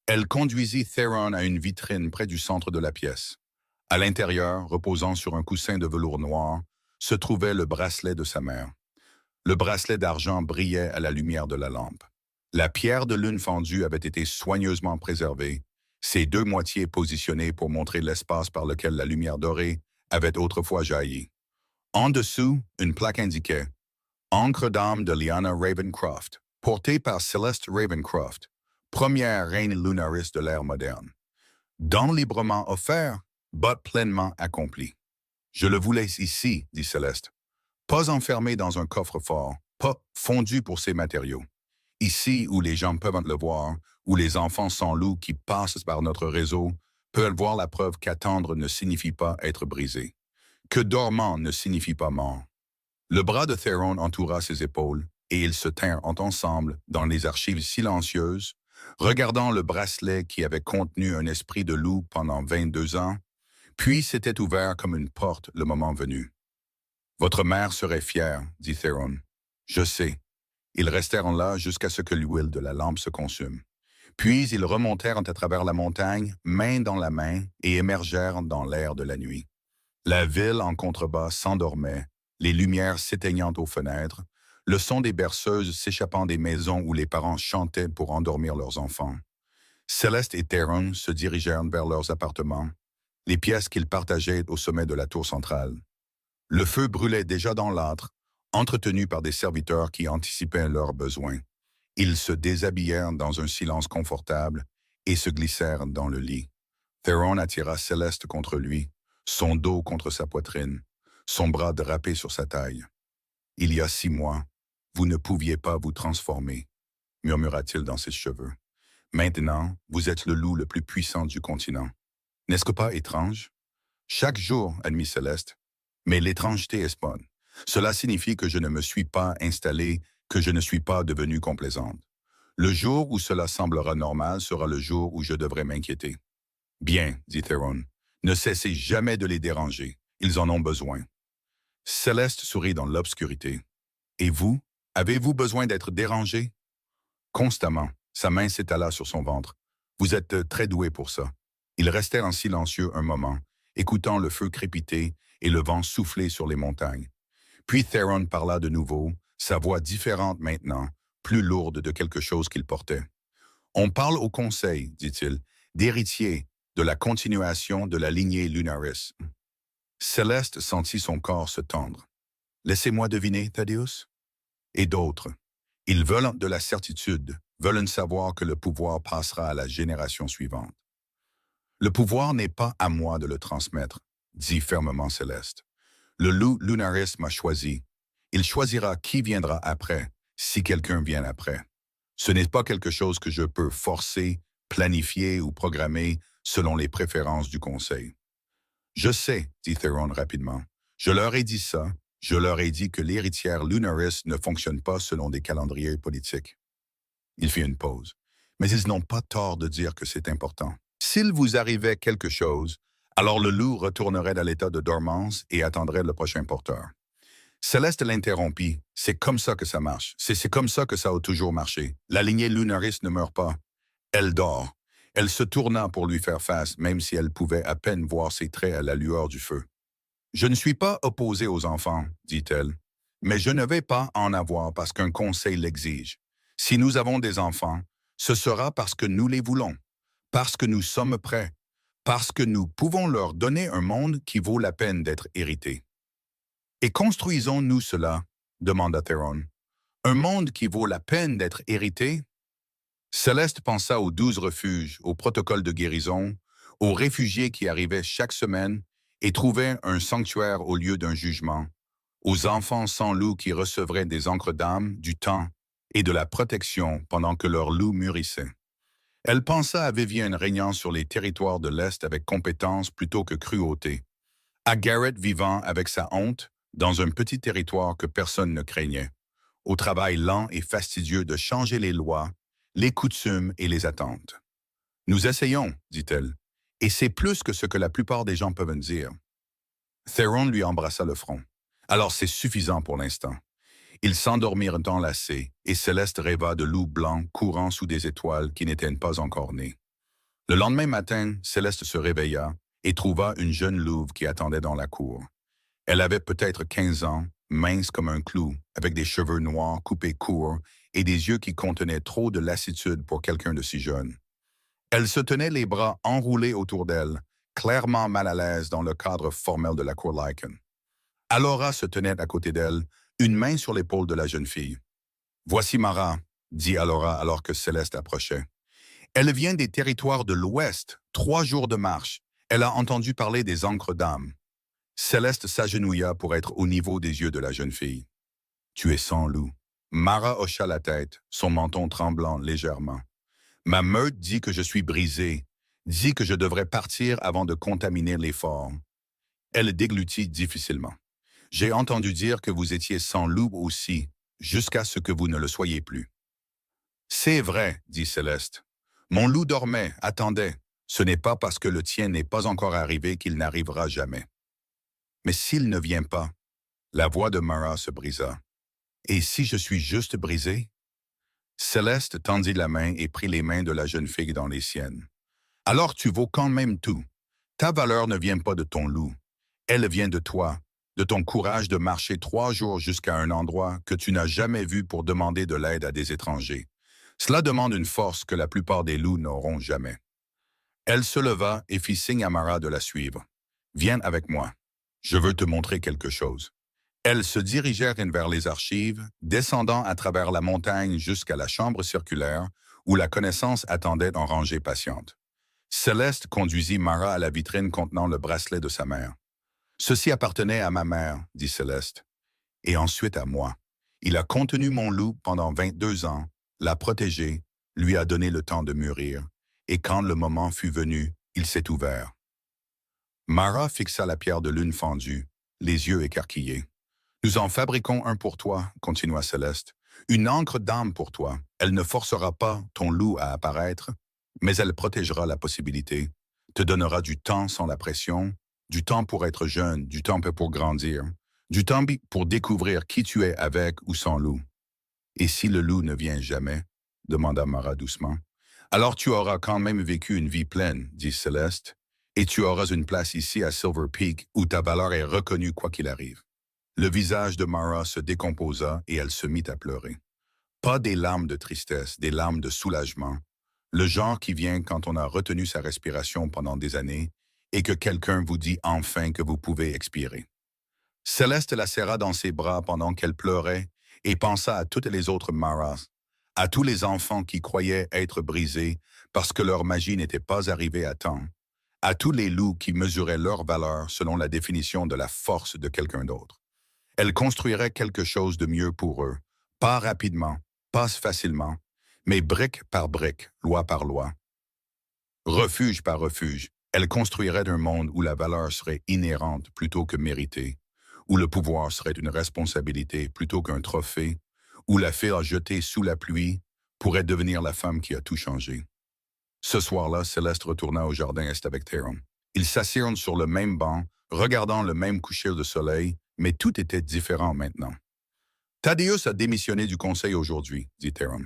Elle conduisit Theron à une vitrine près du centre de la pièce. À l'intérieur, reposant sur un coussin de velours noir, se trouvait le bracelet de sa mère. Le bracelet d'argent brillait à la lumière de la lampe. La pierre de lune fendue avait été soigneusement préservée, ses deux moitiés positionnées pour montrer l'espace par lequel la lumière dorée avait autrefois jailli. En dessous, une plaque indiquait « Encre d'âme de Lyanna Ravencroft, portée par Celeste Ravencroft, première reine lunaris de l'ère moderne. Don librement offert, but pleinement accompli. Je le voulais ici, dit Céleste. Pas enfermé dans un coffre-fort, pas fondu pour ses matériaux. Ici où les gens peuvent le voir, où les enfants sans loup qui passent par notre réseau peuvent voir la preuve qu'attendre ne signifie pas être brisé, que dormant ne signifie pas mort. Le bras de Theron entoura ses épaules, et ils se tinrent ensemble dans les archives silencieuses, regardant le bracelet qui avait contenu un esprit de loup pendant 22 ans, puis s'était ouvert comme une porte le moment venu. « Votre mère serait fière, dit Theron. Je sais. » Ils restèrent là jusqu'à ce que l'huile de la lampe se consume. Puis ils remontèrent à travers la montagne, main dans la main, et émergèrent dans l'air de la nuit. La ville en contrebas s'endormait, les lumières s'éteignant aux fenêtres, le son des berceuses s'échappant des maisons où les parents chantaient pour endormir leurs enfants. Céleste et Theron se dirigèrent vers leurs appartements, les pièces qu'ils partageaient au sommet de la tour centrale. Le feu brûlait déjà dans l'âtre, entretenu par des serviteurs qui anticipaient leurs besoins. Ils se déshabillèrent dans un silence confortable et se glissèrent dans le lit. Theron attira Céleste contre lui, son dos contre sa poitrine, son bras drapé sur sa taille. « Il y a 6 mois, vous ne pouviez pas vous transformer, » murmura-t-il dans ses cheveux. « Maintenant, vous êtes le loup le plus puissant du continent. N'est-ce que pas étrange? » « Chaque jour, admit Céleste, mais l'étrangeté est bonne. Cela signifie que je ne me suis pas installé, que je ne suis pas devenue complaisante. Le jour où cela semblera normal sera le jour où je devrais m'inquiéter. »« Bien, dit Theron, ne cessez jamais de les déranger. Ils en ont besoin. » Céleste sourit dans l'obscurité. « Et vous, avez-vous besoin d'être dérangé? » Constamment, sa main s'étala sur son ventre. « Vous êtes très doué pour ça. » Ils restèrent en silencieux un moment, écoutant le feu crépiter et le vent souffler sur les montagnes. Puis Theron parla de nouveau, sa voix différente maintenant, plus lourde de quelque chose qu'il portait. « On parle au conseil, dit-il, d'héritier, de la continuation de la lignée Lunaris. » Céleste sentit son corps se tendre. « Laissez-moi deviner, Thaddeus. » Et d'autres. Ils veulent de la certitude, veulent savoir que le pouvoir passera à la génération suivante. « Le pouvoir n'est pas à moi de le transmettre, » dit fermement Céleste. « Le loup Lunaris m'a choisi. Il choisira qui viendra après, si quelqu'un vient après. Ce n'est pas quelque chose que je peux forcer, planifier ou programmer selon les préférences du Conseil. »« Je sais, dit Theron rapidement. Je leur ai dit ça. Je leur ai dit que l'héritière Lunaris ne fonctionne pas selon des calendriers politiques. » Il fit une pause. « Mais ils n'ont pas tort de dire que c'est important. S'il vous arrivait quelque chose, alors le loup retournerait dans l'état de dormance et attendrait le prochain porteur. » Céleste l'interrompit. « C'est comme ça que ça marche. C'est comme ça que ça a toujours marché. La lignée Lunaris ne meurt pas. Elle dort. » Elle se tourna pour lui faire face, même si elle pouvait à peine voir ses traits à la lueur du feu. « Je ne suis pas opposée aux enfants, dit-elle, mais je ne vais pas en avoir parce qu'un conseil l'exige. Si nous avons des enfants, ce sera parce que nous les voulons, parce que nous sommes prêts, parce que nous pouvons leur donner un monde qui vaut la peine d'être hérité. »« Et construisons-nous cela ?» demanda Theron. « Un monde qui vaut la peine d'être hérité ?» Céleste pensa aux 12 refuges, aux protocoles de guérison, aux réfugiés qui arrivaient chaque semaine et trouvaient un sanctuaire au lieu d'un jugement, aux enfants sans loup qui recevraient des encres d'âme, du temps et de la protection pendant que leur loup mûrissait. Elle pensa à Vivienne régnant sur les territoires de l'Est avec compétence plutôt que cruauté, à Garrett vivant avec sa honte dans un petit territoire que personne ne craignait, au travail lent et fastidieux de changer les lois, les coutumes et les attentes. Nous essayons, dit-elle, et c'est plus que ce que la plupart des gens peuvent dire. Theron lui embrassa le front. Alors c'est suffisant pour l'instant. Ils s'endormirent enlacés, et Céleste rêva de loups blancs courant sous des étoiles qui n'étaient pas encore nées. Le lendemain matin, Céleste se réveilla et trouva une jeune louve qui attendait dans la cour. Elle avait peut-être 15 ans, mince comme un clou, avec des cheveux noirs coupés courts et des yeux qui contenaient trop de lassitude pour quelqu'un de si jeune. Elle se tenait les bras enroulés autour d'elle, clairement mal à l'aise dans le cadre formel de la cour Lycan. Alora se tenait à côté d'elle, une main sur l'épaule de la jeune fille. « Voici Mara », dit Alora alors que Céleste approchait. Elle vient des territoires de l'Ouest, 3 jours de marche. Elle a entendu parler des encres d'âme. Céleste s'agenouilla pour être au niveau des yeux de la jeune fille. « Tu es sans loup. » Mara hocha la tête, son menton tremblant légèrement. « Ma meute dit que je suis brisée, dit que je devrais partir avant de contaminer les forts. » Elle déglutit difficilement. « J'ai entendu dire que vous étiez sans loup aussi, jusqu'à ce que vous ne le soyez plus. »« C'est vrai, dit Céleste. Mon loup dormait, attendait. Ce n'est pas parce que le tien n'est pas encore arrivé qu'il n'arrivera jamais. » « Mais s'il ne vient pas, la voix de Mara se brisa. Et si je suis juste brisée? » Céleste tendit la main et prit les mains de la jeune fille dans les siennes. « Alors tu vaux quand même tout. Ta valeur ne vient pas de ton loup. Elle vient de toi, de ton courage de marcher 3 jours jusqu'à un endroit que tu n'as jamais vu pour demander de l'aide à des étrangers. Cela demande une force que la plupart des loups n'auront jamais. » Elle se leva et fit signe à Mara de la suivre. « Viens avec moi. Je veux te montrer quelque chose. » Elles se dirigèrent vers les archives, descendant à travers la montagne jusqu'à la chambre circulaire où la connaissance attendait en rangée patiente. Céleste conduisit Mara à la vitrine contenant le bracelet de sa mère. « Ceci appartenait à ma mère, dit Céleste, et ensuite à moi. Il a contenu mon loup pendant 22 ans, l'a protégé, lui a donné le temps de mûrir, et quand le moment fut venu, il s'est ouvert. » Mara fixa la pierre de lune fendue, les yeux écarquillés. « Nous en fabriquons un pour toi, continua Céleste. Une encre d'âme pour toi. Elle ne forcera pas ton loup à apparaître, mais elle protégera la possibilité, te donnera du temps sans la pression, du temps pour être jeune, du temps pour grandir, du temps pour découvrir qui tu es avec ou sans loup. » « Et si le loup ne vient jamais? » demanda Mara doucement. « Alors tu auras quand même vécu une vie pleine, dit Céleste, et tu auras une place ici à Silver Peak où ta valeur est reconnue quoi qu'il arrive. » Le visage de Mara se décomposa et elle se mit à pleurer. Pas des larmes de tristesse, des larmes de soulagement, le genre qui vient quand on a retenu sa respiration pendant des années et que quelqu'un vous dit enfin que vous pouvez expirer. Céleste la serra dans ses bras pendant qu'elle pleurait et pensa à toutes les autres Maras, à tous les enfants qui croyaient être brisés parce que leur magie n'était pas arrivée à temps, à tous les loups qui mesuraient leur valeur selon la définition de la force de quelqu'un d'autre. Elle construirait quelque chose de mieux pour eux, pas rapidement, pas facilement, mais brique par brique, loi par loi. Refuge par refuge, elle construirait un monde où la valeur serait inhérente plutôt que méritée, où le pouvoir serait une responsabilité plutôt qu'un trophée, où la fille jetée sous la pluie pourrait devenir la femme qui a tout changé. Ce soir-là, Céleste retourna au jardin est avec Theron. Ils s'assirent sur le même banc, regardant le même coucher de soleil, mais tout était différent maintenant. « Thaddeus a démissionné du conseil aujourd'hui, dit Theron.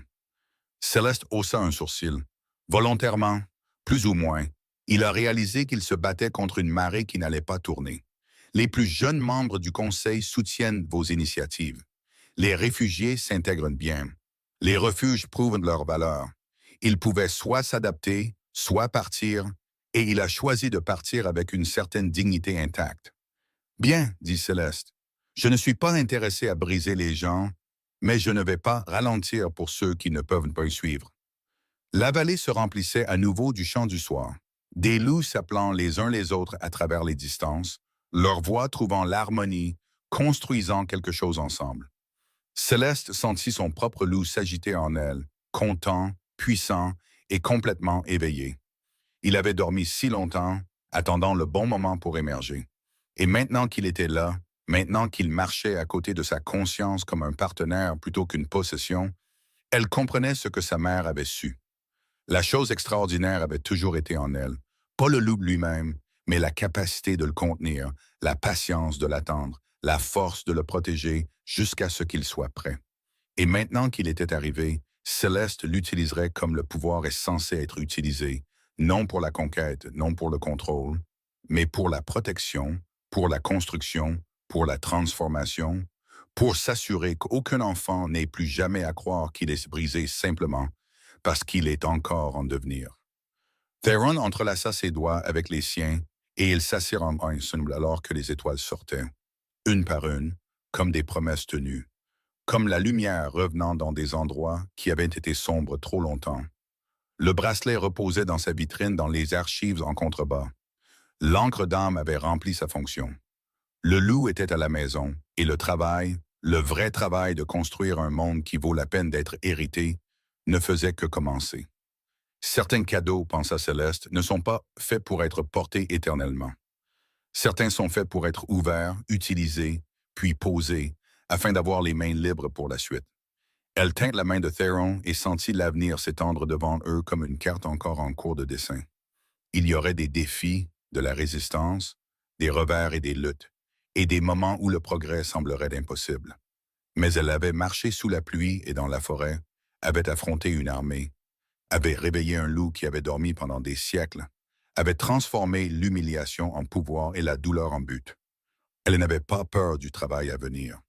Céleste haussa un sourcil. Volontairement, plus ou moins, il a réalisé qu'il se battait contre une marée qui n'allait pas tourner. Les plus jeunes membres du conseil soutiennent vos initiatives. Les réfugiés s'intègrent bien. Les refuges prouvent leur valeur. Il pouvait soit s'adapter, soit partir, et il a choisi de partir avec une certaine dignité intacte. « Bien, dit Céleste, je ne suis pas intéressé à briser les gens, mais je ne vais pas ralentir pour ceux qui ne peuvent pas y suivre. » La vallée se remplissait à nouveau du chant du soir, des loups s'appelant les uns les autres à travers les distances, leurs voix trouvant l'harmonie, construisant quelque chose ensemble. Céleste sentit son propre loup s'agiter en elle, content, puissant et complètement éveillé. Il avait dormi si longtemps, attendant le bon moment pour émerger. Et maintenant qu'il était là, maintenant qu'il marchait à côté de sa conscience comme un partenaire plutôt qu'une possession, elle comprenait ce que sa mère avait su. La chose extraordinaire avait toujours été en elle, pas le loup lui-même, mais la capacité de le contenir, la patience de l'attendre, la force de le protéger jusqu'à ce qu'il soit prêt. Et maintenant qu'il était arrivé, Céleste l'utiliserait comme le pouvoir est censé être utilisé, non pour la conquête, non pour le contrôle, mais pour la protection, pour la construction, pour la transformation, pour s'assurer qu'aucun enfant n'ait plus jamais à croire qu'il est brisé simplement parce qu'il est encore en devenir. Theron entrelaça ses doigts avec les siens et ils s'assirent ensemble alors que les étoiles sortaient, une par une, comme des promesses tenues, comme la lumière revenant dans des endroits qui avaient été sombres trop longtemps. Le bracelet reposait dans sa vitrine dans les archives en contrebas. L'encre d'âme avait rempli sa fonction. Le loup était à la maison, et le travail, le vrai travail de construire un monde qui vaut la peine d'être hérité, ne faisait que commencer. Certains cadeaux, pensa Céleste, ne sont pas faits pour être portés éternellement. Certains sont faits pour être ouverts, utilisés, puis posés, afin d'avoir les mains libres pour la suite. Elle tint la main de Theron et sentit l'avenir s'étendre devant eux comme une carte encore en cours de dessin. Il y aurait des défis, de la résistance, des revers et des luttes, et des moments où le progrès semblerait impossible. Mais elle avait marché sous la pluie et dans la forêt, avait affronté une armée, avait réveillé un loup qui avait dormi pendant des siècles, avait transformé l'humiliation en pouvoir et la douleur en but. Elle n'avait pas peur du travail à venir.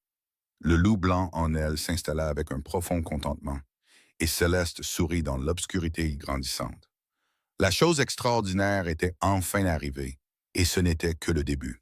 Le loup blanc en elle s'installa avec un profond contentement, et Céleste sourit dans l'obscurité grandissante. La chose extraordinaire était enfin arrivée, et ce n'était que le début.